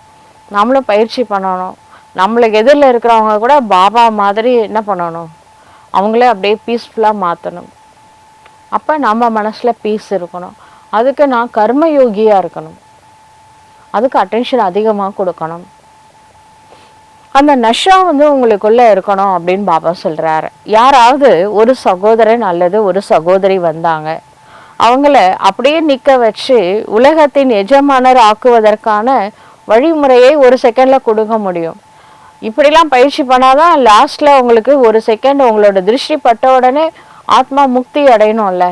நம்மளும் பயிற்சி பண்ணணும். நம்மளுக்கு எதிரில் இருக்கிறவங்க கூட பாபா மாதிரி என்ன பண்ணணும், அவங்களே அப்படியே பீஸ்ஃபுல்லாக மாற்றணும். அப்போ நம்ம மனசில் பீஸ் இருக்கணும். அதுக்கு நான் கர்மயோகியாக இருக்கணும், அதுக்கு அட்டென்ஷன் அதிகமாக கொடுக்கணும். அந்த நஷா உங்களுக்குள்ளே இருக்கணும் அப்படின்னு பாபா சொல்கிறாரு. யாராவது ஒரு சகோதரன் அல்லது ஒரு சகோதரி வந்தாங்க, அவங்கள அப்படியே நிற்க வச்சு உலகத்தின் எஜமானர் ஆக்குவதற்கான வழிமுறையை ஒரு செகண்டில் கொடுக்க முடியும். இப்படிலாம் பயிற்சி பண்ணாதான் லாஸ்ட்டில் உங்களுக்கு ஒரு செகண்ட் உங்களோட திருஷ்டி பட்ட உடனே ஆத்மா முக்தி அடையணும்ல.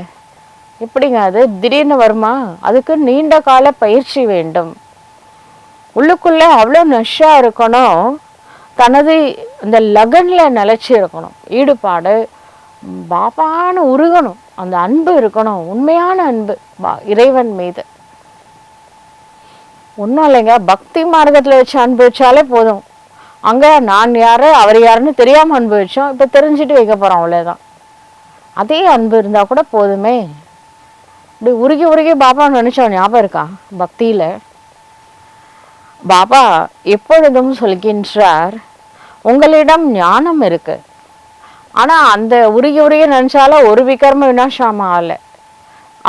எப்படிங்க அது திடீர்னு வருமா? அதுக்கு நீண்ட கால பயிற்சி வேண்டும். உள்ளுக்குள்ளே அவ்வளோ நஷா இருக்கணும், தனது இந்த லகனில் நிலச்சி இருக்கணும், ஈடுபாடு, பாபான்னு உருகணும், அந்த அன்பு இருக்கணும், உண்மையான அன்பு இறைவன் மீது. ஒன்றும் இல்லைங்க, பக்தி மார்க்கத்தில் வச்சு அனுபவிச்சாலே போதும். அங்கே நான் யார் அவர் யாருன்னு தெரியாமல் அனுபவிச்சோம், இப்போ தெரிஞ்சுட்டு வைக்க போகிறோம், அவ்வளோதான். அதே அன்பு இருந்தால் கூட போதுமே. இப்படி உருகி உருகி பாபா நினச்சோம், ஞாபகம் இருக்கா? பக்தியில் பாபா எப்பொழுதும் சொல்கின்றார், உங்களிடம் ஞானம் இருக்கு, ஆனால் அந்த உருகி உருகி நினச்சாலும் ஒரு விக்ரம வினாசாம ஆகலை.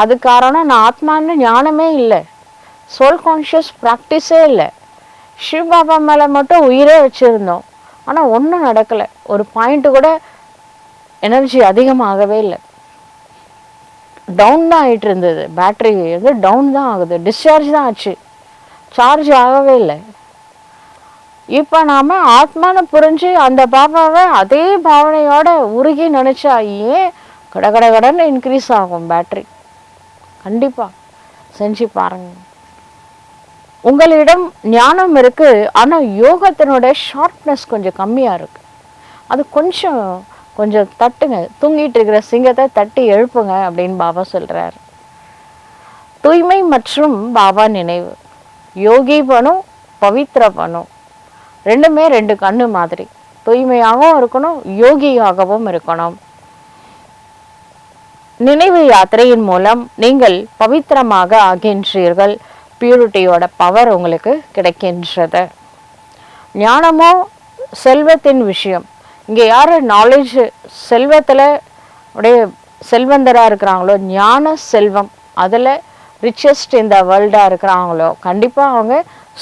அது காரணம் நான் ஆத்மான்னு ஞானமே இல்லை, சோல் கான்ஷியஸ் ப்ராக்டிஸே இல்லை. சிவ் பாபா மேலே மட்டும் உயிரே வச்சுருந்தோம், ஆனால் ஒன்றும் நடக்கலை. ஒரு பாயிண்ட்டு கூட எனர்ஜி அதிகமாகவே இல்லை, டவுன் தான் ஆகிட்டு இருந்தது. பேட்ரி டவுன் தான் ஆகுது, டிஸ்சார்ஜ் தான் ஆச்சு, சார்ஜ் ஆகவே இல்லை. இப்போ நாம் ஆத்மானு புரிஞ்சு அந்த பாபாவை அதே பாவனையோட உருகி நினச்சா ஏன் கடன்னு இன்க்ரீஸ் ஆகும் பேட்ரி. கண்டிப்பாக செஞ்சு பாருங்க. உங்களிடம் ஞானம் இருக்குது, ஆனால் யோகத்தினுடைய ஷார்ப்னஸ் கொஞ்சம் கம்மியாக இருக்குது. அது கொஞ்சம் தட்டுங்க, தூங்கிட்டு இருக்கிற சிங்கத்தை தட்டி எழுப்புங்க அப்படின்னு பாபா சொல்கிறார். தூய்மை மற்றும் பாபா நினைவு, யோகி பனு பவித்ர பனு, ரெண்டுமே ரெண்டு கண்ணு மாதிரி. தூய்மையாகவும் இருக்கணும், யோகியாகவும் இருக்கணும். நினைவு யாத்திரையின் மூலம் நீங்கள் பவித்திரமாக ஆகின்றீர்கள். பியூரிட்டியோட பவர் உங்களுக்கு கிடைக்கின்றது. ஞானமோ செல்வத்தின் விஷயம். இங்கே யார் நாலேஜ் செல்வத்தில் அப்படியே செல்வந்தராக இருக்கிறாங்களோ, ஞான செல்வம் அதில் ரிச்சஸ்ட் இந்த வேர்ல்டாக இருக்கிறாங்களோ, கண்டிப்பாக அவங்க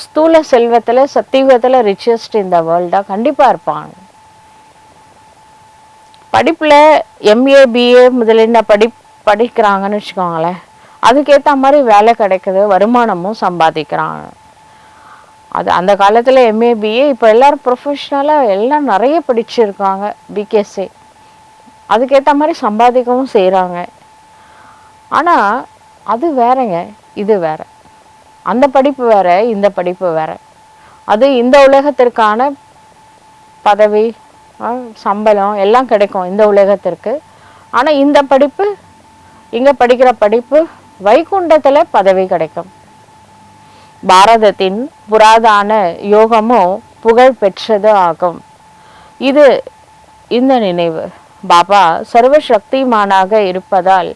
ஸ்தூல செல்வத்தில் சத்தியுகத்தில் ரிச்சஸ்ட் இந்த வேர்ல்டாக கண்டிப்பாக இருப்பாங்க. படிப்பில் எம்ஏ பிஏ முதலின படிக்கிறாங்கன்னு வச்சுக்கோங்களேன், அதுக்கேற்ற மாதிரி வேலை கிடைக்குது, வருமானமும் சம்பாதிக்கிறாங்க. அது அந்த காலத்தில் எம்ஏ பிஏ, இப்போ எல்லோரும் ப்ரொஃபஷ்னலாக எல்லாம் நிறைய படிச்சிருக்காங்க, பிகேசி, அதுக்கேற்ற மாதிரி சம்பாதிக்கவும் செய்கிறாங்க. ஆனால் அது வேறங்க, இது வேற. அந்த படிப்பு வேற, இந்த படிப்பு வேற. அது இந்த உலகத்திற்கான பதவி சம்பளம் எல்லாம் கிடைக்கும் இந்த உலகத்திற்கு. ஆனால் இந்த படிப்பு, இங்கே படிக்கிற படிப்பு வைகுண்டத்தில் பதவி கிடைக்கும். பாரதத்தின் புராதான யோகமோ புகழ் பெற்றது ஆகும். இது இந்த நினைவு. பாபா சர்வசக்திமானாக இருப்பதால்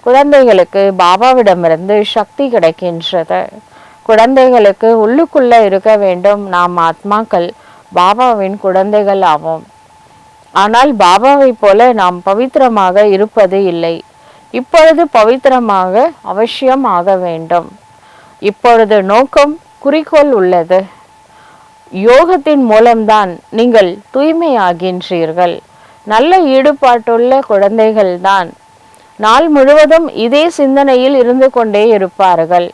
குழந்தைகளுக்கு பாபாவிடமிருந்து சக்தி கிடைக்கின்றது. குழந்தைகளுக்கு உள்ளுக்குள்ள இருக்க வேண்டும், நாம் ஆத்மாக்கள் பாபாவின் குழந்தைகள் ஆவோம். ஆனால் பாபாவை போல நாம் பவித்திரமாக இருப்பது இல்லை. இப்பொழுது பவித்திரமாக அவசியம் ஆக வேண்டும். இப்பொழுது நோக்கம், குறிக்கோள் உள்ளது. யோகத்தின் மூலம்தான் நீங்கள் தூய்மையாகின்றீர்கள். நல்ல ஈடுபாட்டுள்ள குழந்தைகள்தான் நாள் முழுவதும் இதே சிந்தனையில் இருந்து கொண்டே இருப்பார்கள்.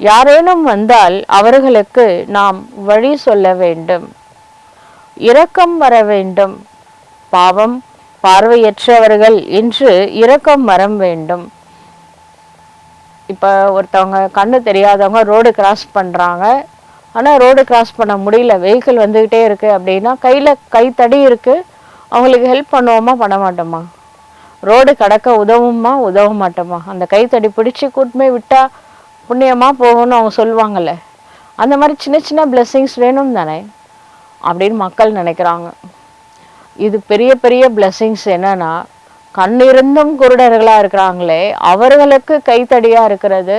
யாரேனும் வந்தால் அவர்களுக்கு நாம் வழி சொல்ல வேண்டும், இரக்கம் வர வேண்டும். பாவம் பார்வையற்றவர்கள் என்று இரக்கம் வர வேண்டும். இப்போ ஒருத்தவங்க கண்ணு தெரியாதவங்க ரோடு கிராஸ் பண்ணுறாங்க, ஆனால் ரோடு கிராஸ் பண்ண முடியல, வெஹிக்கிள் வந்துக்கிட்டே இருக்குது அப்படின்னா கையில் கைத்தடி இருக்குது, அவங்களுக்கு ஹெல்ப் பண்ணுவோமா பண்ண மாட்டோமா? ரோடு கடக்க உதவுமா உதவ மாட்டோமா? அந்த கைத்தடி பிடிச்சி கூட்டுமே விட்டால் புண்ணியமாக போகும்னு அவங்க சொல்லுவாங்கள்ல, அந்த மாதிரி சின்ன சின்ன பிளெஸ்ஸிங்ஸ் வேணும் தானே அப்படின்னு மக்கள் நினைக்கிறாங்க. இது பெரிய பெரிய பிளெஸ்ஸிங்ஸ் என்னன்னா, கண்ணிருந்தும் குருடர்களாக இருக்கிறாங்களே அவர்களுக்கு கைத்தடியாக இருக்கிறது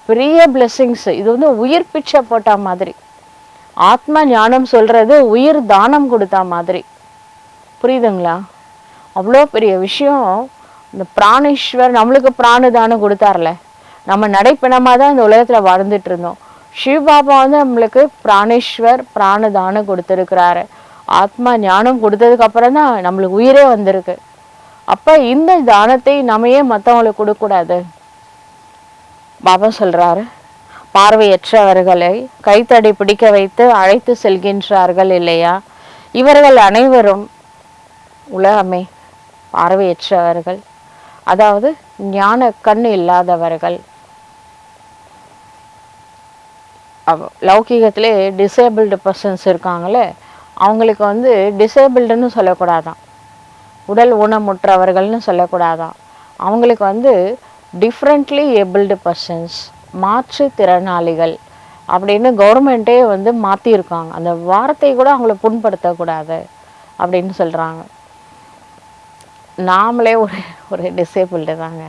பெரிய பிளெஸ்ஸிங்ஸ். இது வந்து உயிர் பிச்சை போட்ட மாதிரி, ஆத்ம ஞானம் சொல்கிறது உயிர் தானம் கொடுத்தா மாதிரி. புரியுதுங்களா? அவ்வளோ பெரிய விஷயம். இந்த பிராணேஸ்வர் நம்மளுக்கு பிராண தானம் கொடுத்தார்ல, நம்ம நடைப்பிணமாக தான் இந்த உலகத்தில் வாழ்ந்துட்டு இருந்தோம். சிவபாபா வந்து நம்மளுக்கு பிராணேஸ்வர் பிராண தானம் கொடுத்துருக்கிறாரு. ஆத்மா ஞானம் கொடுத்ததுக்கு அப்புறம் தான் நம்மளுக்கு உயிரே வந்திருக்கு. அப்போ இந்த தானத்தை நம்ம ஏன் மற்றவங்களுக்கு கொடுக்கக்கூடாது? பாபா சொல்றாரு, பார்வையற்றவர்களை கைத்தடி பிடிக்க வைத்து அழைத்து செல்கின்றார்கள் இல்லையா, இவர்கள் அனைவரும் உலகமே பார்வையற்றவர்கள், அதாவது ஞான கண் இல்லாதவர்கள். லௌகீகத்திலே டிசேபிள்டு பர்சன்ஸ் இருக்காங்களே, அவங்களுக்கு வந்து டிசேபிள்டுன்னு சொல்லக்கூடாதான், உடல் ஊனமுற்றவர்கள்னு சொல்லக்கூடாதான். அவங்களுக்கு வந்து டிஃப்ரெண்ட்லி ஏபிள்டு பர்சன்ஸ், மாற்றுத்திறனாளிகள் அப்படின்னு கவர்மெண்ட்டே வந்து மாற்றிருக்காங்க. அந்த வார்த்தையை கூட அவங்கள புண்படுத்தக்கூடாது அப்படின்னு சொல்கிறாங்க. நாமளே ஒரு ஒரு டிசேபிள்டு தாங்க.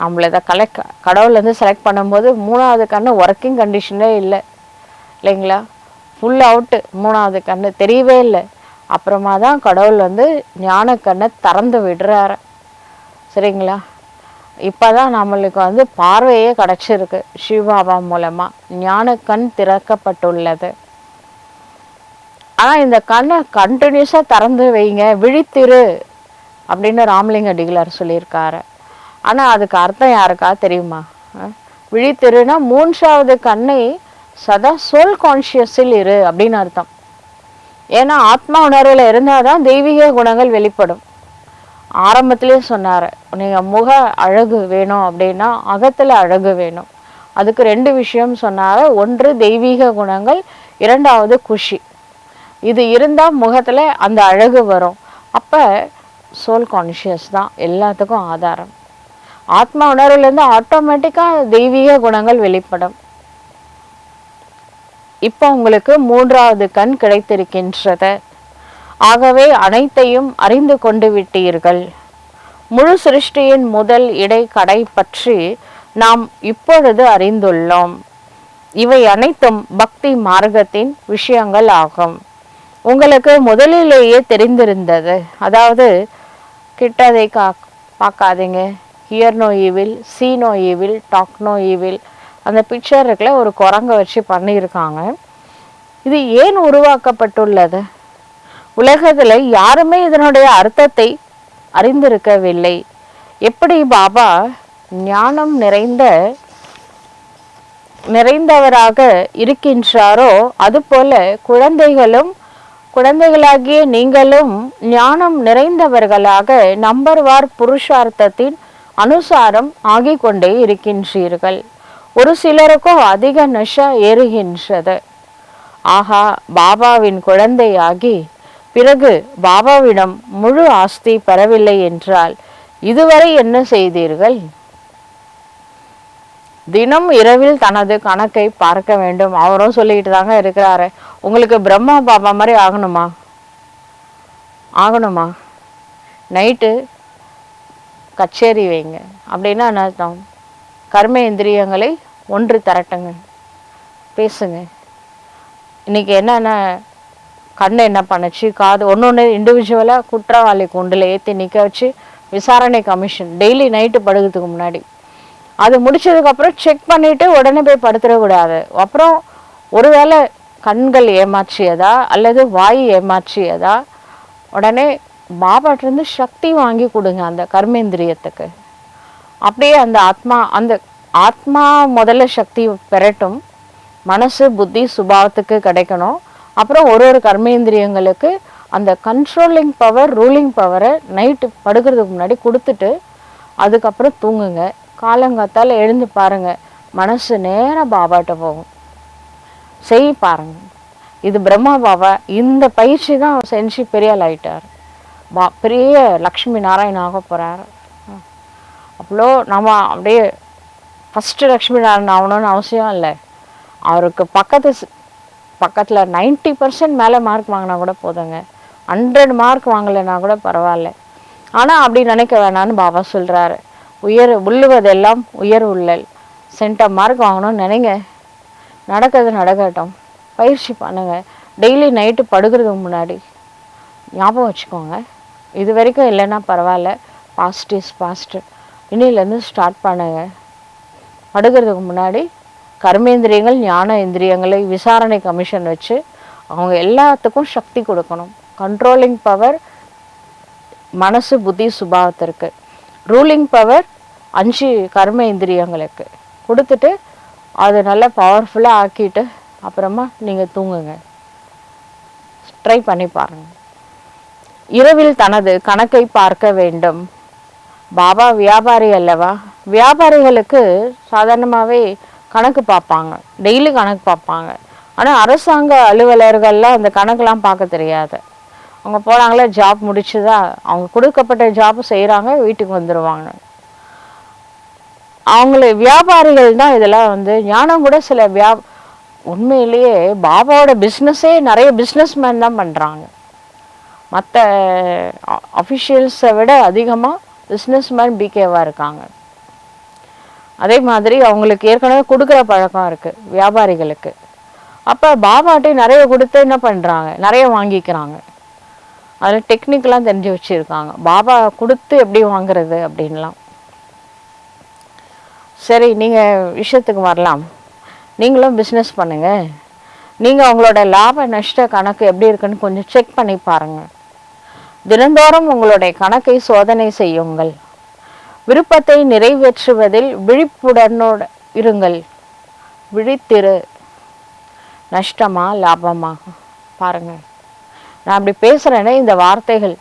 நம்மளை இதை கடவுள்லேருந்து செலக்ட் பண்ணும்போது 3வது கண்ணு ஒர்க்கிங் கண்டிஷனே இல்லை இல்லைங்களா, ஃபுல் அவுட்டு, 3வது கண்ணு தெரியவே இல்லை. அப்புறமா தான் கடவுள் வந்து ஞான கண்ணை திறந்து விடுறாரு. சரிங்களா? இப்போ தான் நம்மளுக்கு வந்து பார்வையே கிடச்சிருக்கு, சிவபாபா மூலமாக ஞான கண் திறக்கப்பட்டுள்ளது. ஆனால் இந்த கண்ணை கண்டினியூஸாக திறந்து வைங்க, விழித்திரு அப்படின்னு ராமலிங்க அடிகளார் சொல்லியிருக்காரு. ஆனால் அதுக்கு அர்த்தம் யாருக்கா தெரியுமா? விழித்திருனா 3வது கண்ணை சதா சோல் கான்ஷியஸில் இரு அப்படின்னு அர்த்தம். ஏன்னா ஆத்மா உணர்வில் இருந்தால் தான் தெய்வீக குணங்கள் வெளிப்படும். ஆரம்பத்திலே சொன்னார், நீங்கள் முக அழகு வேணும் அப்படின்னா அகத்தில் அழகு வேணும். அதுக்கு 2 விஷயம் சொன்னார். ஒன்று தெய்வீக குணங்கள், 2வது குஷி. இது இருந்தால் முகத்தில் அந்த அழகு வரும். அப்போ சோல் கான்ஷியஸ் தான் எல்லாத்துக்கும் ஆதாரம். ஆத்மா உணர்வுலேருந்து ஆட்டோமேட்டிக்காக தெய்வீக குணங்கள் வெளிப்படும். இப்போ உங்களுக்கு 3வது கண் கிடைத்திருக்கின்றது. ஆகவே அனைத்தையும் அறிந்து கொண்டு விட்டீர்கள். முழு சிருஷ்டியின் முதல் இடை கடை பற்றி நாம் இப்பொழுது அறிந்துள்ளோம். இவை அனைத்தும் பக்தி மார்க்கத்தின் விஷயங்கள் ஆகும். உங்களுக்கு முதலிலேயே தெரிந்திருந்தது. அதாவது கிட்டதை பார்க்காதீங்க, hear no evil, see no evil, talk no evil. அந்த பிக்சர் இருக்குல்ல, ஒரு குரங்கை வச்சு பண்ணியிருக்காங்க. இது ஏன் உருவாக்கப்பட்டுள்ளது? உலகத்தில் யாருமே இதனுடைய அர்த்தத்தை அறிந்திருக்கவில்லை. எப்படி பாபா ஞானம் நிறைந்தவராக இருக்கின்றாரோ அதுபோல குழந்தைகளாகிய நீங்களும் ஞானம் நிறைந்தவர்களாக நம்பர்வார் புருஷார்த்தத்தின் அனுசாரம் ஆகிக் கொண்டே இருக்கின்றீர்கள். ஒரு சிலருக்கும் அதிக நஷா ஏறுகின்றது. ஆகா, பாபாவின் குழந்தையாகி பிறகு பாபாவிடம் முழு ஆஸ்தி பெறவில்லை என்றால் இதுவரை என்ன செய்தீர்கள்? தினம் இரவில் தனது கணக்கை பார்க்க வேண்டும். அவரும் சொல்லிக்கிட்டு தாங்க இருக்கிறாரு. உங்களுக்கு பிரம்மா பாபா மாதிரி ஆகணுமா? நைட்டு கச்சேரி வைங்க. அப்படின்னா என்ன அர்த்தம்? கர்மேந்திரியங்களை ஒன்று திரட்டுங்க, பேசுங்க. இன்னைக்கு என்னென்ன கண்ணு என்ன பண்ணுச்சு, காது ஒன்று இண்டிவிஜுவலாக குற்றவாளி கூண்டில் ஏற்றி நிற்க வச்சு விசாரணை கமிஷன் டெய்லி நைட்டு படுக்கிறதுக்கு முன்னாடி அது முடிச்சதுக்கப்புறம் செக் பண்ணிவிட்டு உடனே போய் படுத்துடக்கூடாது. அப்புறம் ஒருவேளை கண்கள் ஏமாற்றியதா அல்லது வாய் ஏமாற்றியதா, உடனே பாபாட்டிருந்து சக்தி வாங்கி கொடுங்க அந்த கர்மேந்திரியத்துக்கு. அப்படியே அந்த ஆத்மா முதல்ல சக்தி பெறட்டும், மனசு புத்தி சுபாவத்துக்கு கிடைக்கணும். அப்புறம் ஒரு கர்மேந்திரியங்களுக்கு அந்த கண்ட்ரோலிங் பவர், ரூலிங் பவரை நைட்டு படுக்கிறதுக்கு முன்னாடி கொடுத்துட்டு அதுக்கப்புறம் தூங்குங்க. காலங்காத்தால் எழுந்து பாருங்க, மனசு நேராக பாபாட்ட போகும். செய் பாருங்க. இது பிரம்மா பாபா இந்த பயிற்சி தான் அவர் செஞ்சு பெரிய ஆள் ஆயிட்டார். பெரிய லக்ஷ்மி நாராயணன் ஆக போகிறார். அவ்வளோ நம்ம அப்படியே ஃபஸ்ட்டு லக்ஷ்மி நாராயணன் ஆகணும்னு அவசியம் இல்லை. அவருக்கு பக்கத்தில் 90% மேலே மார்க் வாங்கினா கூட போதுங்க. 100 மார்க் வாங்கலைன்னா கூட பரவாயில்ல. ஆனால் அப்படி நினைக்க வேணான்னு பாபா சொல்கிறாரு. உள்ளுவதெல்லாம் உயர் உள்ளல். சென்டம் மார்க் வாங்கணும்னு நினைங்க, நடக்கிறது நடக்கட்டும். பயிற்சி பண்ணுங்க. டெய்லி நைட்டு படுக்கிறதுக்கு முன்னாடி ஞாபகம் வச்சுக்கோங்க, இது வரைக்கும் இல்லைன்னா பரவாயில்ல, பாஸ்ட் இஸ் பாஸ்ட், இன்னிலேருந்து ஸ்டார்ட் பண்ணுங்க. படுக்கிறதுக்கு முன்னாடி கர்மேந்திரியங்கள் ஞான இந்திரியங்களை விசாரணை கமிஷன் வச்சு அவங்க எல்லாத்துக்கும் சக்தி கொடுக்கணும். கண்ட்ரோலிங் பவர் மனசு புத்தி சுபாவத்திற்கு, ரூலிங் பவர் 5 கர்ம இந்திரியங்களுக்கு கொடுத்துட்டு அது நல்லா பவர்ஃபுல்லாக ஆக்கிட்டு அப்புறமா நீங்கள் தூங்குங்க. ட்ரை பண்ணி பாருங்க. இரவில் தனது கணக்கை பார்க்க வேண்டும். பாபா வியாபாரி அல்லவா? வியாபாரிகளுக்கு சாதாரணமாகவே கணக்கு பார்ப்பாங்க, டெய்லி கணக்கு பார்ப்பாங்க. ஆனால் அரசாங்க அலுவலர்கள்லாம் அந்த கணக்கெலாம் பார்க்க தெரியாது. அவங்க போகிறாங்களே, ஜாப் முடிச்சுதான் அவங்க கொடுக்கப்பட்ட ஜாப் செய்கிறாங்க, வீட்டுக்கு வந்துடுவாங்க. வியாபாரிகள் தான் இதெல்லாம் ஞானம் கூட சில உண்மையிலேயே பாபாவோட பிஸ்னஸே நிறைய பிஸ்னஸ்மேன் தான் பண்ணுறாங்க. மற்ற அஃபிஷியல்ஸை விட அதிகமாக பிஸ்னஸ்மேன் பிகேவாக இருக்காங்க. அதே மாதிரி அவங்களுக்கு ஏற்கனவே கொடுக்குற பழக்கம் இருக்குது வியாபாரிகளுக்கு. அப்போ பாபாட்டே நிறைய கொடுத்து என்ன பண்ணுறாங்க, நிறைய வாங்கிக்கிறாங்க. அதில் டெக்னிக்கெலாம் தெரிஞ்சு வச்சுருக்காங்க, பாபா கொடுத்து எப்படி வாங்குறது அப்படின்லாம். சரி, நீங்கள் விஷயத்துக்கு வரலாம். நீங்களும் பிஸ்னஸ் பண்ணுங்கள். நீங்கள் உங்களோட லாப நஷ்ட கணக்கு எப்படி இருக்குன்னு கொஞ்சம் செக் பண்ணி பாருங்கள். தினந்தோறும் உங்களுடைய கணக்கை சோதனை செய்யுங்கள். விருப்பத்தை நிறைவேற்றுவதில் விழிப்புடனோடு இருங்கள். விழித்திரு. நஷ்டமா லாபமா பாருங்கள். நான் அப்படி பேசுகிறேனே, இந்த வார்த்தைகள்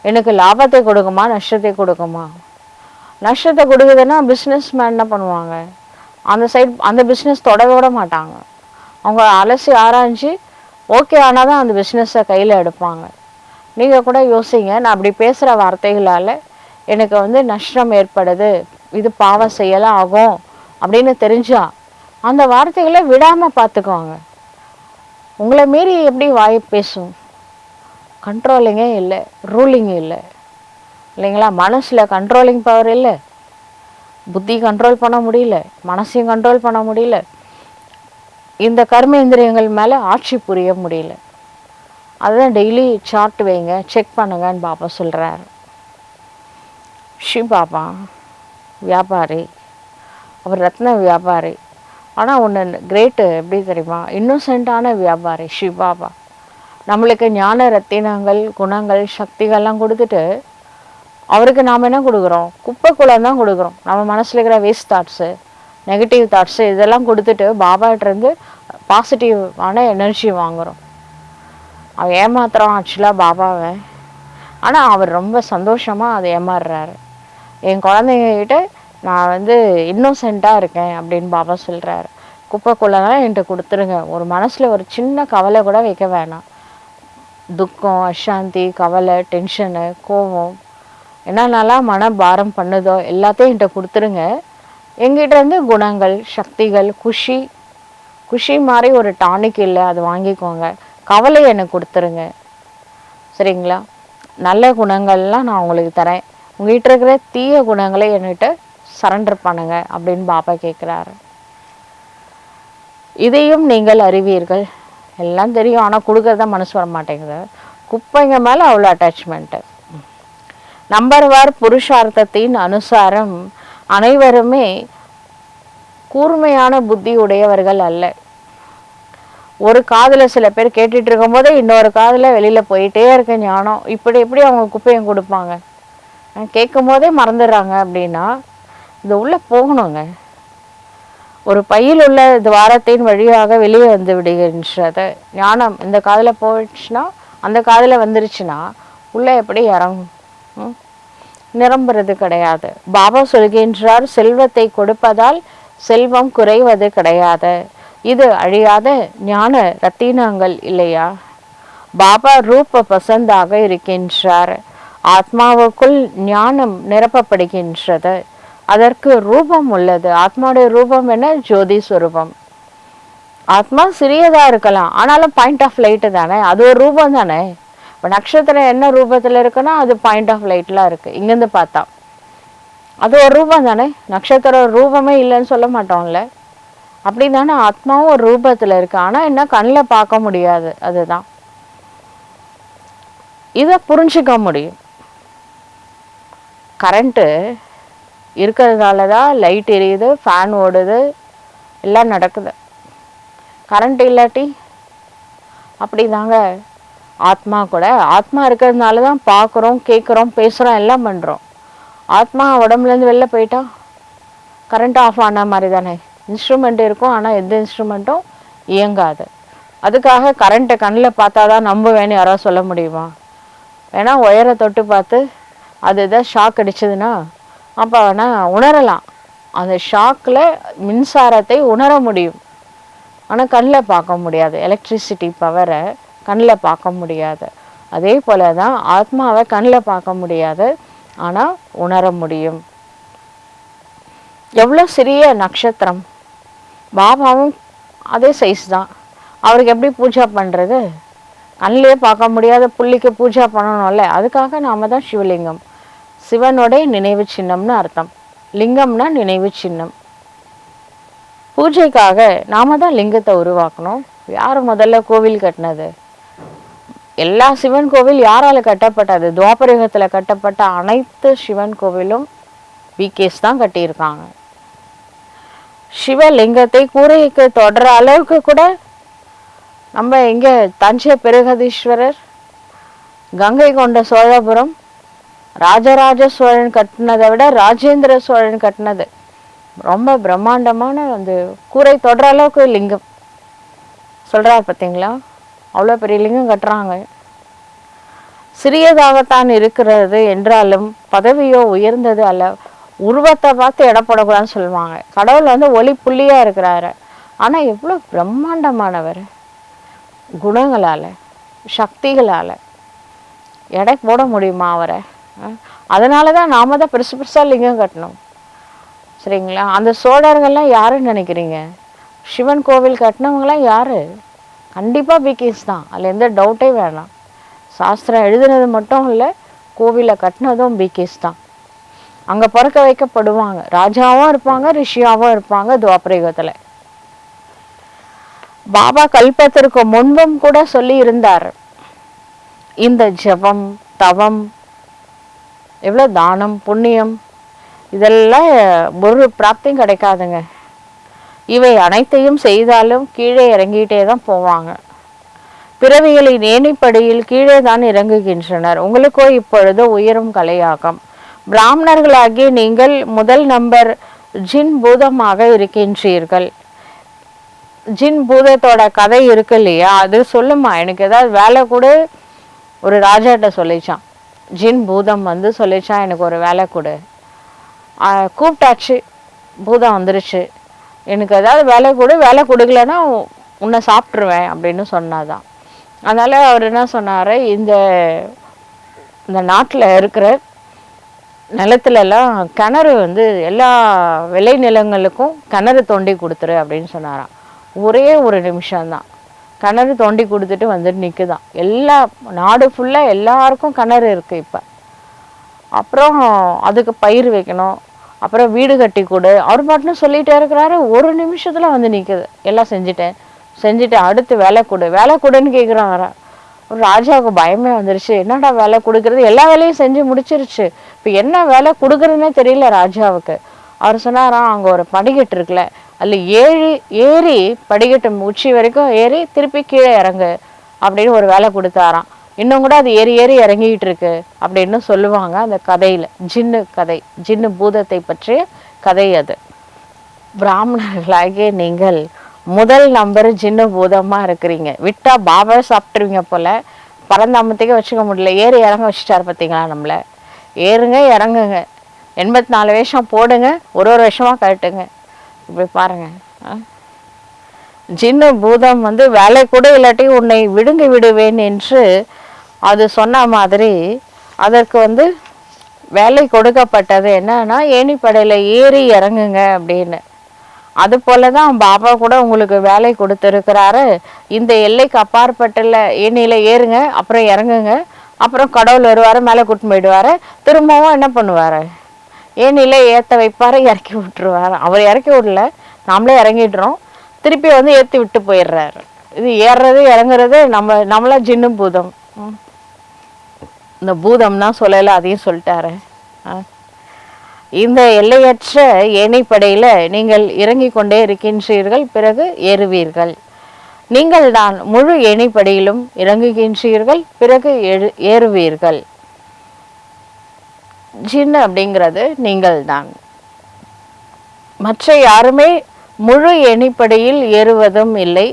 எனக்கு லாபத்தை கொடுக்குமா நஷ்டத்தை கொடுக்குமா? நஷ்டத்தை கொடுக்குதுன்னா பிஸ்னஸ் மேன் என்ன பண்ணுவாங்க, அந்த சைடு அந்த பிஸ்னஸ் தொடர மாட்டாங்க. அவங்க அலசி ஆராய்ஞ்சு ஓகே ஆனால் தான் அந்த பிஸ்னஸை கையில் எடுப்பாங்க. நீங்கள் கூட யோசிங்க, நான் அப்படி பேசுகிற வார்த்தைகளால் எனக்கு நஷ்டம் ஏற்படுது, இது பாவ செய்யலாம் ஆகும் அப்படின்னு தெரிஞ்சா அந்த வார்த்தைகளை விடாமல் பார்த்துக்குவாங்க. உங்களை மீறி எப்படி வாய் பேசும்? கண்ட்ரோலிங்கே இல்லை, ரூலிங் இல்லை இல்லைங்களா? மனசில் கண்ட்ரோலிங் பவர் இல்லை, புத்தி கண்ட்ரோல் பண்ண முடியல, மனசையும் கண்ட்ரோல் பண்ண முடியல, இந்த கர்மேந்திரியங்கள் மேலே ஆட்சி புரிய முடியல. அதுதான் டெய்லி சார்ட் வைங்க, செக் பண்ணுங்கன்னு பாபா சொல்கிறார். பாபா வியாபாரி, அவர் ரத்ன வியாபாரி. ஆனால் ஒன்று கிரேட்டு எப்படி தெரியுமா, இன்னோசென்ட்டான வியாபாரி பாபா. நம்மளுக்கு ஞான ரத்தினங்கள் குணங்கள் சக்திகள்லாம் கொடுத்துட்டு அவருக்கு நாம் என்ன கொடுக்குறோம், குப்பை குளம் தான் கொடுக்குறோம். நம்ம மனசில் இருக்கிற வேஸ்ட் தாட்ஸு, நெகட்டிவ் தாட்ஸு இதெல்லாம் கொடுத்துட்டு பாபாட்டிருந்து பாசிட்டிவான எனர்ஜி வாங்குகிறோம். அவன் ஏமாத்துறான் ஆக்சுவலாக பாபாவை. ஆனால் அவர் ரொம்ப சந்தோஷமாக அதை ஏமாறுறாரு. என் குழந்தைங்ககிட்ட நான் இன்னோசென்ட்டாக இருக்கேன் அப்படின்னு பாபா சொல்கிறாரு. குப்பைக்குள்ளதான் என்கிட்ட கொடுத்துருங்க. ஒரு மனசில் ஒரு சின்ன கவலை கூட வைக்க வேணாம். துக்கம், அசாந்தி, கவலை, டென்ஷனு, கோபம், என்னென்னலாம் மன பாரம் பண்ணுதோ எல்லாத்தையும் என்கிட்ட கொடுத்துருங்க. எங்கிட்ட குணங்கள் சக்திகள் குஷி மாதிரி ஒரு டானிக் இல்லை, அது வாங்கிக்கோங்க. கவலை எனக்கு கொடுத்துருங்க, சரிங்களா? நல்ல குணங்கள்லாம் நான் உங்களுக்கு தரேன். உங்ககிட்ட இருக்கிற தீய குணங்களை என்கிட்ட சரண்டர் பண்ணுங்க அப்படின்னு பாபா கேட்குறாரு. இதையும் நீங்கள் அறிவீர்கள். எல்லாம் தெரியும், ஆனால் கொடுக்கறத மனசு வர மாட்டேங்குது. குப்பைங்க மேலே அவ்வளோ அட்டாச்மெண்ட்டு. நம்பர்வார் புருஷார்த்தத்தின் அனுசாரம் அனைவருமே கூர்மையான புத்தி உடையவர்கள் அல்ல. ஒரு காதில் சில பேர் கேட்டுட்டு இருக்கும் போதே இன்னொரு காதில் வெளியில் போயிட்டே இருக்க ஞானம். இப்படி அவங்க குப்பையும் கொடுப்பாங்க, கேட்கும் போதே மறந்துடுறாங்க. அப்படின்னா இது உள்ளே போகணுங்க. ஒரு பையில் உள்ள துவாரத்தின் வழியாக வெளியே வந்து விடுகின்றது ஞானம். இந்த காதில் போயிடுச்சுன்னா அந்த காதில் வந்துருச்சுன்னா உள்ளே எப்படி இறங்கும்? நிரம்புறது கிடையாது. பாபா சொல்கின்றார், செல்வத்தை கொடுப்பதால் செல்வம் குறைவது கிடையாது. இது அழியாத ஞான ரத்தினங்கள் இல்லையா? பாபா ரூப பசந்தாக இருக்கின்றார். ஆத்மாவுக்குள் ஞானம் நிரப்பப்படுகின்றது. அதற்கு ரூபம் உள்ளது. ஆத்மாவுடைய ரூபம் என்ன? ஜோதி சுரூபம். ஆத்மா சிறியதா இருக்கலாம், ஆனாலும் பாயிண்ட் ஆஃப் லைட்டு தானே, அது ஒரு ரூபம் தானே. இப்போ நட்சத்திரம் என்ன ரூபத்தில் இருக்குன்னா அது பாயிண்ட் ஆஃப் லைட்லாம் இருக்கு. இங்கேருந்து பார்த்தா அது ஒரு ரூபம் தானே. நட்சத்திரம் ரூபமே இல்லைன்னு சொல்ல மாட்டோம்ல. அப்படி தானே ஆத்மாவும் ஒரு ரூபத்தில் இருக்கு. ஆனால் என்ன, கண்ணில் பார்க்க முடியாது. அதுதான் இதை புரிஞ்சுக்க முடியும். கரண்ட்டு இருக்கிறதுனால தான் லைட் எரியுது, ஃபேன் ஓடுது, எல்லாம் நடக்குது. கரண்ட் இல்லாட்டி அப்படி தாங்க ஆத்மா கூட. ஆத்மா இருக்கிறதுனால தான் பார்க்குறோம், கேட்குறோம், பேசுகிறோம், எல்லாம் பண்ணுறோம். ஆத்மா உடம்புலேருந்து வெளில போயிட்டா கரண்ட் ஆஃப் ஆன மாதிரி தானே. இன்ஸ்ட்ருமெண்ட் இருக்கும், ஆனால் எந்த இன்ஸ்ட்ருமெண்ட்டும் இயங்காது. அதுக்காக கரண்ட்டை கண்ணில் பார்த்தா தான் நம்புவேன்னு யாராவது சொல்ல முடியுமா? வேணா ஒயரை தொட்டு பார்த்து அது எதாவது ஷாக் அடிச்சதுன்னா அப்போ வேணால் உணரலாம். அந்த ஷாக்கில் மின்சாரத்தை உணர முடியும், ஆனால் கண்ணில் பார்க்க முடியாது. எலக்ட்ரிசிட்டி பவரை கண்ணில் பார்க்க முடியாது. அதே போல தான் ஆத்மாவை கண்ணில் பார்க்க முடியாது, ஆனால் உணர முடியும். எவ்வளோ சிறிய நட்சத்திரம். பாபாவும் அதே சைஸ் தான். அவருக்கு எப்படி பூஜா பண்ணுறது? கண்ணிலே பார்க்க முடியாத புள்ளிக்கு பூஜா பண்ணணும்ல. அதுக்காக நாம் தான் சிவலிங்கம். சிவனுடைய நினைவு சின்னம்னு அர்த்தம். லிங்கம்னா நினைவு சின்னம். பூஜைக்காக நாம தான் லிங்கத்தை உருவாக்கணும். யார் முதல்ல கோவில் கட்டினது? எல்லா சிவன் கோவில் யாரால கட்டப்பட்டது? துவாபரயுகத்தில் கட்டப்பட்ட அனைத்து சிவன் கோவிலும் விகேஸ் தான் கட்டியிருக்காங்க. சிவலிங்கத்தை கூரைக்கு தொடர அளவுக்கு கூட நம்ம இங்கே தஞ்சை பிரகதீஸ்வரர், கங்கை கொண்ட சோழபுரம், ராஜராஜ சோழன் கட்டினதை விட ராஜேந்திர சோழன் கட்டினது ரொம்ப பிரம்மாண்டமான அந்த கூரை தொடர அளவுக்கு லிங்கம் சொல்கிறார் பார்த்தீங்களா? அவ்வளோ பெரிய லிங்கம் கட்டுறாங்க. சிறியதாகத்தான் இருக்கிறது என்றாலும் பதவியோ உயர்ந்தது அல்ல. உருவத்தை பார்த்து இடப்படக்கூடாதுன்னு சொல்லுவாங்க. கடவுள் வந்து ஒளி புள்ளியாக இருக்கிறாரு, ஆனால் எவ்வளோ பிரம்மாண்டமானவர். குணங்களால், சக்திகளால் எடை போட முடியுமா அவரை? அதனால தான் நாம தான் பெருசு பெருசாக லிங்கம் கட்டணும். சரிங்களா? அந்த சோழர்கள்லாம் யாருன்னு நினைக்கிறீங்க? சிவன் கோவில் கட்டினவங்களாம் யார்? கண்டிப்பாக பிகேஸ் தான். அதில் எந்த டவுட்டே வேணாம். சாஸ்திரம் எழுதுனது மட்டும் இல்லை, கோவிலை கட்டினதும் பிகேஸ் தான். அங்கே பிறக்க வைக்கப்படுவாங்க. ராஜாவும் இருப்பாங்க, ரிஷியாவும் இருப்பாங்க. துவாபரயுகத்தில் பாபா கல்பத்திற்கு முன்பும் கூட சொல்லி இருந்தார், இந்த ஜபம், தவம், எவ்வளோ தானம், புண்ணியம், இதெல்லாம் ஒரு பிராப்தியும் கிடைக்காதுங்க. இவை அனைத்தையும் செய்தாலும் கீழே இறங்கிட்டே தான் போவாங்க. பிறவிகளின் ஏணிப்படியில் கீழே தான் இறங்குகின்றனர். உங்களுக்கோ இப்பொழுது உயரும் கலையாகும். பிராமணர்களாகிய நீங்கள் முதல் நம்பர் ஜின் பூதமாக இருக்கின்றீர்கள். ஜின் பூதத்தோட கதை இருக்கு இல்லையா, அது சொல்லுமா, எனக்கு ஏதாவது வேலை கூட. ஒரு ராஜாட்ட சொல்லிச்சான், ஜின் பூதம் வந்து சொல்லிச்சான், எனக்கு ஒரு வேலை கொடு. கூப்பிட்டாச்சு, பூதம் வந்துருச்சு, எனக்கு ஏதாவது வேலை கொடு, வேலை கொடுக்கலன்னா உன்னை சாப்பிட்ருவேன் அப்படின்னு சொன்னாதான். அதனால் அவர் என்ன சொன்னார், இந்த நாட்டில் இருக்கிற நிலத்துலலாம் கிணறு வந்து எல்லா விளை நிலங்களுக்கும் கிணறு தோண்டி கொடுத்துரு அப்படின்னு சொன்னாராம். ஒரே ஒரு நிமிஷம்தான் கிணறு தோண்டி கொடுத்துட்டு வந்துட்டு நிற்குதான். எல்லா நாடு ஃபுல்லாக எல்லாருக்கும் கிணறு இருக்குது இப்போ. அப்புறம் அதுக்கு பயிர் வைக்கணும், அப்புறம் வீடு கட்டி கொடு. அவர் பாட்டுன்னு சொல்லிகிட்டே இருக்கிறாரு. ஒரு நிமிஷத்தில் வந்து நிற்குது. எல்லாம் செஞ்சுட்டேன் அடுத்து வேலை கொடுன்னு கேட்குறாங்க. ஒரு ராஜாவுக்கு பயமே வந்துருச்சு. என்னடா வேலை கொடுக்குறது? எல்லா வேலையும் செஞ்சு முடிச்சிருச்சு, இப்போ என்ன வேலை கொடுக்குறதுனே தெரியல ராஜாவுக்கு. அவர் சொன்னாராம், அங்கே ஒரு படிக்கட்டு இருக்குல்ல, அதில் ஏறி படிக்கட்டு உச்சி வரைக்கும் ஏறி திருப்பி கீழே இறங்கு அப்படின்னு ஒரு வேலை கொடுத்தாராம். இன்னும் கூட அது ஏறி இறங்கிக்கிட்டு இருக்கு அப்படின்னு சொல்லுவாங்க அந்த கதையில். ஜின்னு கதை, ஜின்னு பூதத்தை பற்றிய கதை அது. பிராமணர்களாகிய நீங்கள் முதல் நம்பர் ஜின்னு பூதமாக இருக்கிறீங்க. விட்டா பாபாவை சாப்பிட்ருவீங்க போல். பரந்தாமத்துக்கே வச்சுக்க முடியல, ஏறி இறங்க வச்சுட்டாரு பார்த்தீங்களா நம்மளை. ஏறுங்க இறங்குங்க, 84 வேஷம் போடுங்க, ஒரு வேஷமாக கட்டுங்க. இப்படி பாருங்க. ஜின்னு பூதம் வந்து வேலை கூட இல்லாட்டி உன்னை விடுங்கி விடுவேன் என்று அது சொன்ன மாதிரி அதற்கு வந்து வேலை கொடுக்கப்பட்டது என்னன்னா ஏணிப்படையில் ஏறி இறங்குங்க அப்படின்னு. அது போல தான் பாபா கூட உங்களுக்கு வேலை கொடுத்துருக்கிறாரு. இந்த எல்லைக்கு அப்பாற்பட்டுள்ள ஏணியில் ஏறுங்க, அப்புறம் இறங்குங்க, அப்புறம் கடவுள் வருவார், மேலே கூட்டின்னு போயிடுவார், திரும்பவும் என்ன பண்ணுவார், ஏணியில் ஏற்ற வைப்பார், இறக்கி விட்டுருவார். அவர் இறக்கி விடல, நாமளே இறங்கிடுறோம், திருப்பி வந்து ஏற்றி விட்டு போயிடுறாரு. இது ஏறுறது இறங்குறது நம்மளா ஜின்னு பூதம். இந்த பூதம்னா சொல்லலை, அதையும் சொல்லிட்டாரு. இந்த எல்லையற்ற ஏணிப்படையில நீங்கள் இறங்கிக் கொண்டே இருக்கின்றீர்கள், பிறகு ஏறுவீர்கள். நீங்கள் தான் முழு ஏணிப்படியிலும் இறங்குகின்றீர்கள், பிறகு ஏறுவீர்கள். ஜின் அப்படிங்கிறது நீங்கள் தான். மற்ற யாருமே முழு ஏணிப்படியில் ஏறுவதும் இல்லை.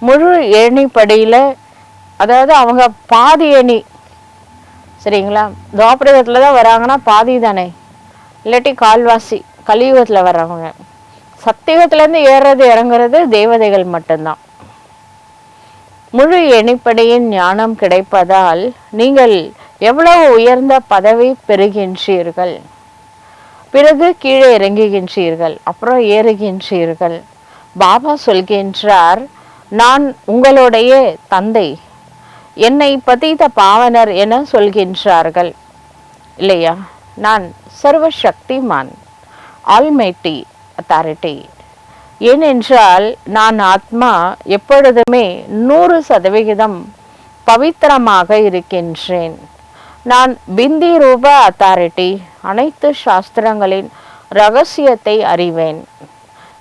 முழு ஏணிப்படியில அதாவது அவங்க பாதி ஏணி, சரிங்களா? துவாபரகத்துல தான் வராங்கன்னா பாதி தானே, இல்லாட்டி கால்வாசி கலியுகத்தில் வர்றவங்க. சத்தியுகத்திலேருந்து ஏறுறது இறங்குறது தேவதைகள் மட்டும்தான். முழு எண்ணிப்படையின் ஞானம் கிடைப்பதால் நீங்கள் எவ்வளவு உயர்ந்த பதவி பெறுகின்றீர்கள், பிறகு கீழே இறங்குகின்றீர்கள், அப்புறம் ஏறுகின்றீர்கள். பாபா சொல்கின்றார், நான் உங்களுடைய தந்தை, என்னை பதீத பாவனர் என சொல்கின்றார்கள் இல்லையா? நான் சர்வசக்திமான், ஆல்மைட்டி அத்தாரிட்டி. ஏனென்றால் நான் ஆத்மா எப்பொழுதுமே 100% பவித்திரமாக இருக்கின்றேன். நான் பிந்தி ரூப அத்தாரிட்டி, அனைத்து சாஸ்திரங்களின் ரகசியத்தை அறிவேன்.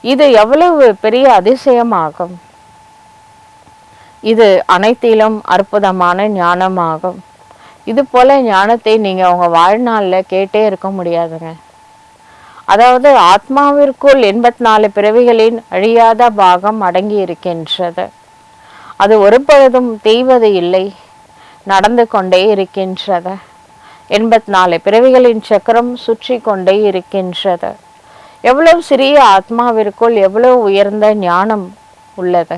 இது எவ்வளவு பெரிய அதிசயமாகும்! இது அனைத்திலும் அற்புதமான ஞானமாகும். இது போல ஞானத்தை நீங்க உங்க வாழ்நாளில் கேட்டே இருக்க முடியாதுங்க. அதாவது ஆத்மாவிற்குள் 84 பிறவிகளின் அழியாத பாகம் அடங்கி இருக்கின்றது. அது ஒருபொழுதும் தேய்வது இல்லை, நடந்து கொண்டே இருக்கின்றது. 84 பிறவிகளின் சக்கரம் சுற்றி கொண்டே இருக்கின்றது. எவ்வளவு சிறிய ஆத்மாவிற்குள் எவ்வளவு உயர்ந்த ஞானம் உள்ளது!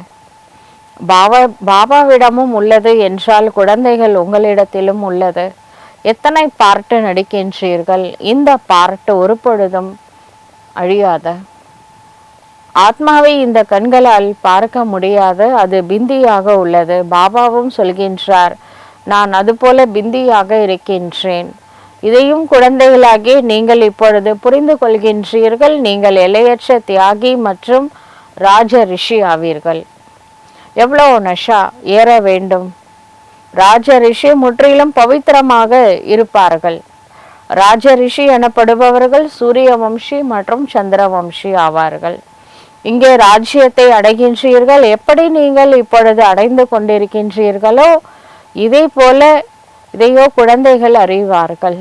பாபாவிடமும் உள்ளது என்றால் குழந்தைகள் உங்களிடத்திலும் உள்ளது. எத்தனை பார்ட்டு நடிக்கின்றீர்கள்! இந்த பார்ட்டு ஒரு பொழுதும் அழியாத ஆத்மாவை இந்த கண்களால் பார்க்க முடியாது, அது பிந்தியாக உள்ளது. பாபாவும் சொல்கின்றார், நான் அதுபோல பிந்தியாக இருக்கின்றேன். இதையும் குழந்தைகளாகி நீங்கள் இப்பொழுது புரிந்து கொள்கின்றீர்கள். நீங்கள் எல்லையற்ற தியாகி மற்றும் ராஜ ரிஷி ஆவீர்கள். எவ்வளோ நஷா ஏற வேண்டும்! ராஜ ரிஷி முற்றிலும் பவித்திரமாக இருப்பார்கள். ராஜ ரிஷி எனப்படுபவர்கள் சூரிய வம்சி மற்றும் சந்திர வம்சி ஆவார்கள். இங்கே ராஜ்யத்தை அடைகின்றீர்கள். எப்படி நீங்கள் இப்பொழுது அடைந்து கொண்டிருக்கின்றீர்களோ இதே போல இதையோ குழந்தைகள் அறிவார்கள்.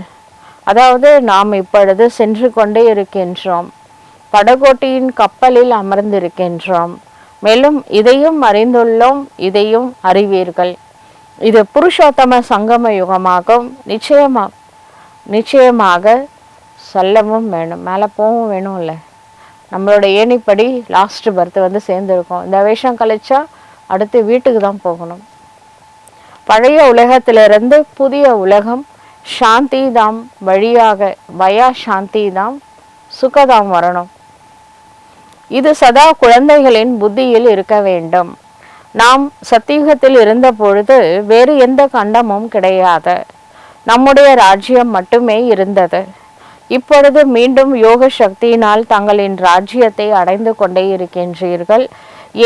அதாவது நாம் இப்பொழுது சென்று கொண்டே இருக்கின்றோம், படகோட்டியின் கப்பலில் அமர்ந்திருக்கின்றோம். மேலும் இதையும் அறிந்துள்ளோம், இதையும் அறிவீர்கள். இது புருஷோத்தம சங்கம யுகமாகும். நிச்சயமாக சொல்லவும் வேணும், மேலே போகவும் வேணும். இல்லை, நம்மளோட ஏணிப்படி லாஸ்ட் பர்த் வந்து சேர்ந்துருக்கோம். இந்த வேஷம் கழிச்சா அடுத்து வீட்டுக்கு தான் போகணும். பழைய உலகத்திலிருந்து புதிய உலகம் சாந்தி தாம் வழியாக வயா சாந்தி தாம் சுகதாம் வரணும். இது சதா குழந்தைகளின் புத்தியில் இருக்க வேண்டும். நாம் சத்தியுகத்தில் இருந்த பொழுது வேறு எந்த கண்டமும் கிடையாது, நம்முடைய ராஜ்யம் மட்டுமே இருந்தது. இப்பொழுது மீண்டும் யோக சக்தியினால் தங்களின் ராஜ்யத்தை அடைந்து கொண்டே இருக்கின்றீர்கள்.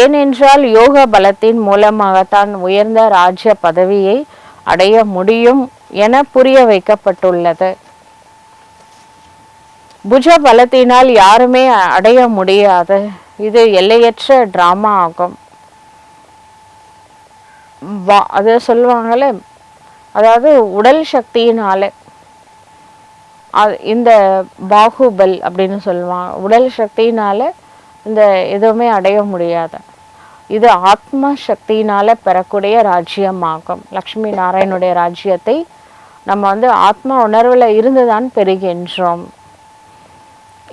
ஏனென்றால் யோக பலத்தின் மூலமாகத்தான் உயர்ந்த ராஜ்ய பதவியை அடைய முடியும் என புரிய வைக்கப்பட்டுள்ளது. புஜ பலத்தினால் யாருமே அடைய முடியாது. இது எல்லையற்ற டிராமா ஆகும். அது சொல்லுவாங்கல்ல, அதாவது உடல் சக்தியினால இந்த பாகுபல் அப்படின்னு சொல்லுவாங்க. உடல் சக்தியினால இந்த எதுவுமே அடைய முடியாது. இது ஆத்ம சக்தியினால பெறக்கூடிய ராஜ்யமாகும். லக்ஷ்மி நாராயணுடைய ராஜ்யத்தை நம்ம வந்து ஆத்மா உணர்வில் இருந்துதான் பெறுகின்றோம்.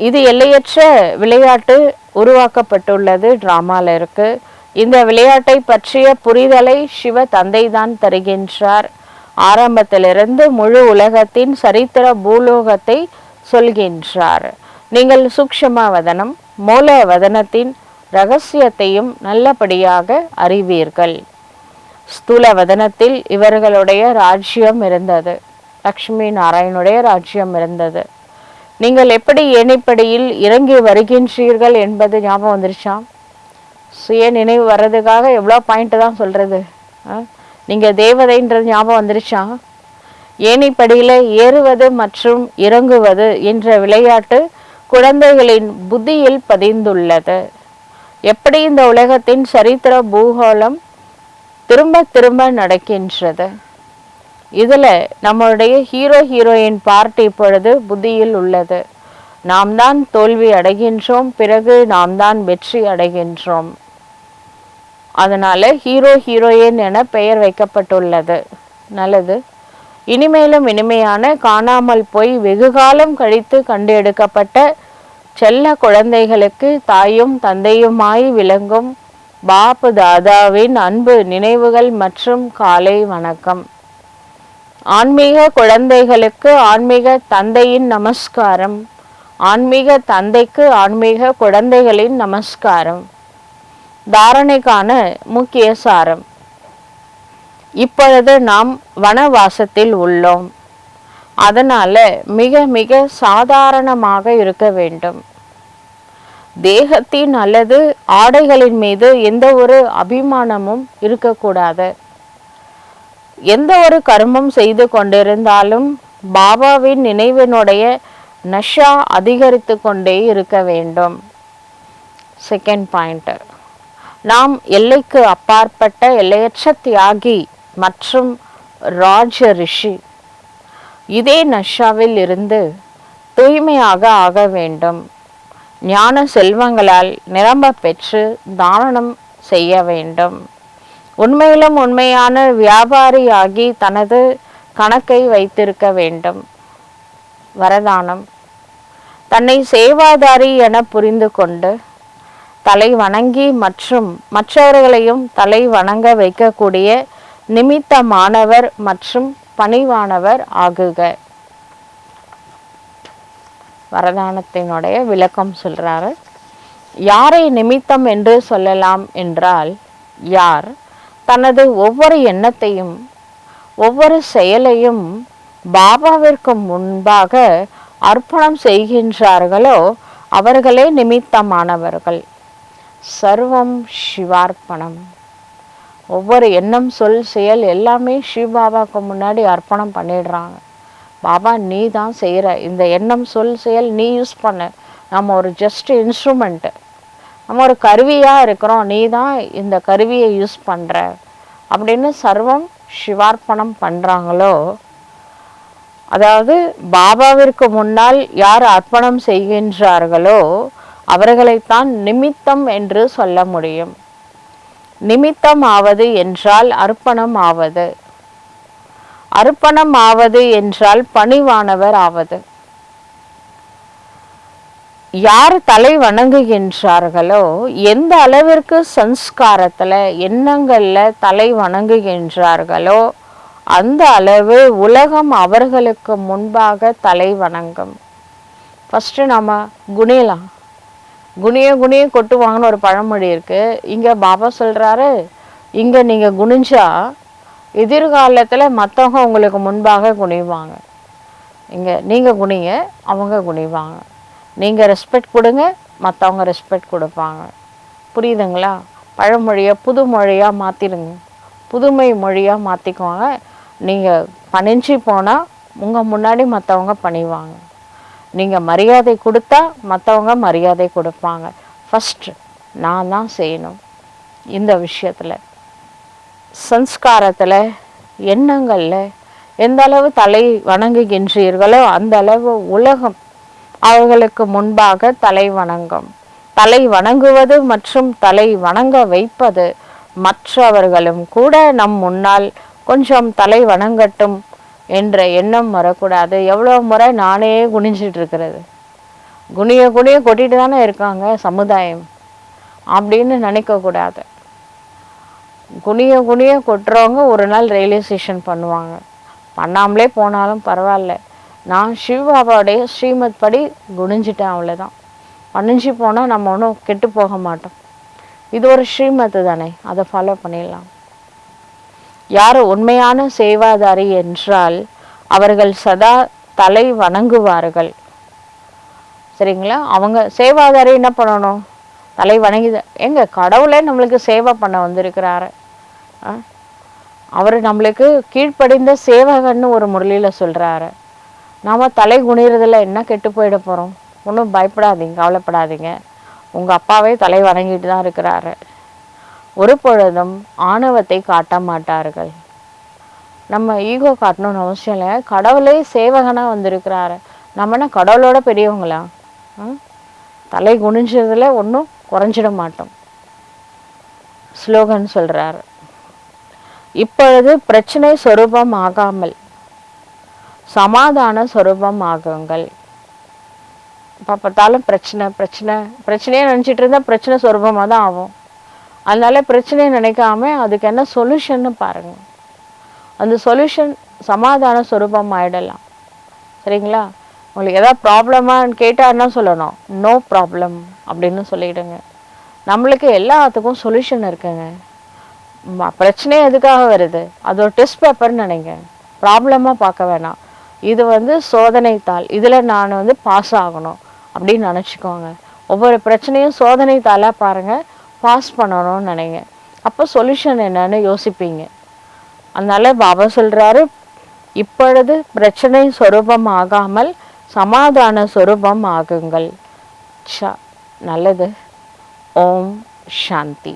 இது எல்லையற்ற விளையாட்டு உருவாக்கப்பட்டுள்ளது, டிராமால இருக்கு. இந்த விளையாட்டை பற்றிய புரிதலை சிவ தந்தைதான் தருகின்றார். ஆரம்பத்திலிருந்து முழு உலகத்தின் சரித்திர பூலோகத்தை சொல்கின்றார். நீங்கள் சூக்ஷ்ம வதனம் மூல வதனத்தின் இரகசியத்தையும் நல்லபடியாக அறிவீர்கள். ஸ்தூல வதனத்தில் இவர்களுடைய ராஜ்யம் இருந்தது. லக்ஷ்மி நாராயணுடைய ராஜ்யம் இருந்தது. நீங்கள் எப்படி ஏணிப்படியில் இறங்கி வருகின்றீர்கள் என்பது ஞாபகம் வந்துருச்சா? சுய நினைவு வர்றதுக்காக எவ்வளோ பாயிண்ட் தான் சொல்றது. நீங்கள் தேவதைன்றது ஞாபகம் வந்துருச்சா? ஏணிப்படியில் ஏறுவது மற்றும் இறங்குவது என்ற விளையாட்டு குழந்தைகளின் புத்தியில் பதிந்துள்ளது. எப்படி இந்த உலகத்தின் சரித்திர பூகோளம் திரும்ப திரும்ப நடக்கின்றது. இதில் நம்மளுடைய ஹீரோ ஹீரோயின் பார்ட் இப்பொழுது புத்தியில் உள்ளது. நாம் தான் தோல்வி அடைகின்றோம், பிறகு நாம் தான் வெற்றி அடைகின்றோம். அதனால ஹீரோ ஹீரோயின் என பெயர் வைக்கப்பட்டுள்ளது. நல்லது. இனிமேலும் இனிமையான காணாமல் போய் வெகுகாலம் கழித்து கண்டு எடுக்கப்பட்ட செல்ல குழந்தைகளுக்கு தாயும் தந்தையுமாய் விளங்கும் பாப்பு தாதாவின் அன்பு நினைவுகள் மற்றும் காலை வணக்கம். ஆன்மீக குழந்தைகளுக்கு ஆன்மீக தந்தையின் நமஸ்காரம். ஆன்மீக தந்தைக்கு ஆன்மீக குழந்தைகளின் நமஸ்காரம். தாரணைக்கான முக்கிய சாரம். இப்பொழுது நாம் வனவாசத்தில் உள்ளோம். அதனால மிக மிக சாதாரணமாக இருக்க வேண்டும். தேகத்தின் அல்லது ஆடைகளின் மீது எந்த ஒரு அபிமானமும் இருக்கக்கூடாது. எந்த ஒரு கர்மம் செய்து கொண்டிருந்தாலும் பாபாவின் நினைவினுடைய நஷா அதிகரித்து கொண்டே இருக்க வேண்டும். செகண்ட் பாயிண்ட், நாம் எல்லைக்கு அப்பாற்பட்ட எல்லையற்ற தியாகி மற்றும் ராஜ ரிஷி. இதே நஷாவில் இருந்து தூய்மையாக ஆக வேண்டும். ஞான செல்வங்களால் நிரம்ப பெற்று தானம் செய்ய வேண்டும். உண்மையிலும் உண்மையான வியாபாரியாகி தனது கணக்கை வைத்திருக்க வேண்டும். வரதானம், தன்னை சேவாதாரி என புரிந்து கொண்டு தலை வணங்கி மற்றும் மற்றவர்களையும் தலை வணங்க வைக்கக்கூடிய நிமித்தமானவர் மற்றும் பணிவானவர் ஆகுக. வரதானத்தினுடைய விளக்கம் சொல்றாரு. யாரை நிமித்தம் என்று சொல்லலாம் என்றால், யார் தனது ஒவ்வொரு எண்ணத்தையும் ஒவ்வொரு செயலையும் பாபாவிற்கு முன்பாக அர்ப்பணம் செய்கின்றார்களோ அவர்களே நிமித்தமானவர்கள். சர்வம் சிவார்ப்பணம். ஒவ்வொரு எண்ணம் சொல் செயல் எல்லாமே சிவபாபாவுக்கு முன்னாடி அர்ப்பணம் பண்ணிடுறாங்க. பாபா நீ தான் செய்கிற, இந்த எண்ணம் சொல் செயல் நீ யூஸ் பண்ண, நம்ம ஒரு ஜஸ்ட் இன்ஸ்ட்ருமெண்ட்டு, நம்ம ஒரு கருவியாக இருக்கிறோம், நீ தான் இந்த கருவியை யூஸ் பண்ணுற அப்படின்னு சர்வம் சிவார்ப்பணம் பண்ணுறாங்களோ, அதாவது பாபாவிற்கு முன்னால் யார் அர்ப்பணம் செய்கின்றார்களோ அவர்களைத்தான் நிமித்தம் என்று சொல்ல முடியும். நிமித்தம் ஆவது என்றால் அர்ப்பணம் ஆவது, அர்ப்பணம் ஆவது என்றால் பணிவானவர் ஆவது. யார் தலை வணங்குகின்றார்களோ, எந்த அளவிற்கு சன்ஸ்காரத்துல எண்ணங்கள்ல தலை வணங்குகின்றார்களோ அந்த அளவு உலகம் அவர்களுக்கு முன்பாக தலை வணங்கும். ஃபர்ஸ்ட் நம்ம குணியலாம், குனிய குனிய கொட்டுவாங்கன்னு ஒரு பழமொழி இருக்கு. இங்க பாபா சொல்றாரு, இங்க நீங்க குனிஞ்சா எதிர்காலத்துல மற்றவங்க உங்களுக்கு முன்பாக குனிவாங்க. இங்க நீங்க குனிங்க, அவங்க குனிவாங்க. நீங்க ரெஸ்பெக்ட் கொடுங்க, மற்றவங்க ரெஸ்பெக்ட் கொடுப்பாங்க. புரியுதுங்களா? பழமொழியை புது மொழியா மாத்திடுங்க, புதுமை மொழியா மாத்திக்குவாங்க. நீங்க பணிஞ்சு போனா உங்க முன்னாடி மற்றவங்க பணிவாங்க. நீங்கள் மரியாதை கொடுத்தா மற்றவங்க மரியாதை கொடுப்பாங்க. ஃபஸ்ட்டு நான் தான் செய்யணும். இந்த விஷயத்தில் சன்ஸ்காரத்தில் எண்ணங்களில் எந்த அளவு தலை வணங்குகின்றீர்களோ அந்த அளவு உலகம் அவர்களுக்கு முன்பாக தலை வணங்கும். தலை வணங்குவது மற்றும் தலை வணங்க வைப்பது மற்றவர்களும் கூட நம் முன்னால் கொஞ்சம் தலை வணங்கட்டும் என்ற எண்ணம் வரக்கூடாது. எவ்வளோ முறை நானே குனிஞ்சிட்டு இருக்கிறது, குனிய குனிய கொட்டிட்டு தானே இருக்காங்க சமுதாயம் அப்படின்னு நினைக்கக்கூடாது. குனிய குனிய கொட்டுறவங்க ஒரு நாள் ரியலைசேஷன் பண்ணுவாங்க. பண்ணாமலே போனாலும் பரவாயில்ல, நான் சிவாவோடைய ஸ்ரீமத் படி குனிஞ்சிட்டேன், அவ்வளோதான். பணிஞ்சு போனால் நம்ம ஒன்றும் கெட்டு போக மாட்டோம். இது ஒரு ஸ்ரீமத்து தானே, அதை ஃபாலோ பண்ணிடலாம். யார் உண்மையான சேவாதாரி என்றால் அவர்கள் சதா தலை வணங்குவார்கள். சரிங்களா? அவங்க சேவாதாரி என்ன பண்ணணும்? தலை வணங்கி. எங்க கடவுளே நம்மளுக்கு சேவை பண்ண வந்திருக்கிறாரு. அவர் நம்மளுக்கு கீழ்ப்படிந்த சேவகன்னு ஒரு முரளியில் சொல்கிறாரு. நாம் தலை குனிறதில் என்ன கெட்டு போயிட போகிறோம்? ஒன்றும் பயப்படாதீங்க, கவலைப்படாதீங்க. உங்கள் அப்பாவே தலை வணங்கிட்டு தான் இருக்கிறாரு. ஒரு பொழுதும் ஆணவத்தை காட்ட மாட்டார்கள். நம்ம ஈகோ காட்டணும்னு அவசியம் இல்லை. கடவுளே சேவகனாக வந்திருக்கிறாரு. நம்ம என்ன கடவுளோட பெரியவங்களா? தலை குனிஞ்சதில் ஒன்றும் குறைஞ்சிட மாட்டோம். ஸ்லோகன் சொல்கிறாரு, இப்பொழுது பிரச்சனை சொரூபம் ஆகாமல் சமாதான சொரூபம் ஆகுங்கள். இப்போ பார்த்தாலும் பிரச்சனை பிரச்சனை பிரச்சனையே நினச்சிட்டு இருந்தால் பிரச்சனை சொரூபமாக தான் ஆகும். அதனால பிரச்சனையை நினைக்காம அதுக்கு என்ன சொல்யூஷன்னு பாருங்கள். அந்த சொல்யூஷன் சமாதான சொரூபம் ஆகிடலாம். சரிங்களா? உங்களுக்கு எதாவது ப்ராப்ளமான்னு கேட்டால் என்ன சொல்லணும்? நோ ப்ராப்ளம் அப்படின்னு சொல்லிவிடுங்க. நம்மளுக்கு எல்லாத்துக்கும் சொல்யூஷன் இருக்குங்க. பிரச்சனையே எதுக்காக வருது? அது ஒரு டெஸ்ட் பேப்பர்னு நினைங்க, ப்ராப்ளமாக பார்க்க வேணாம். இது சோதனை தாள், இதில் நான் பாஸ் ஆகணும் அப்படின்னு நினச்சிக்கோங்க. ஒவ்வொரு பிரச்சனையும் சோதனை தாளாக பாருங்கள், பாஸ் பண்ணணும்னு நினைங்க. அப்போ சொல்யூஷன் என்னன்னு யோசிப்பீங்க. அதனால பாபா சொல்கிறாரு, இப்பொழுது பிரச்சனை சொரூபம் ஆகாமல் சமாதான சொரூபம் ஆகுங்கள். நல்லது. ஓம் சாந்தி.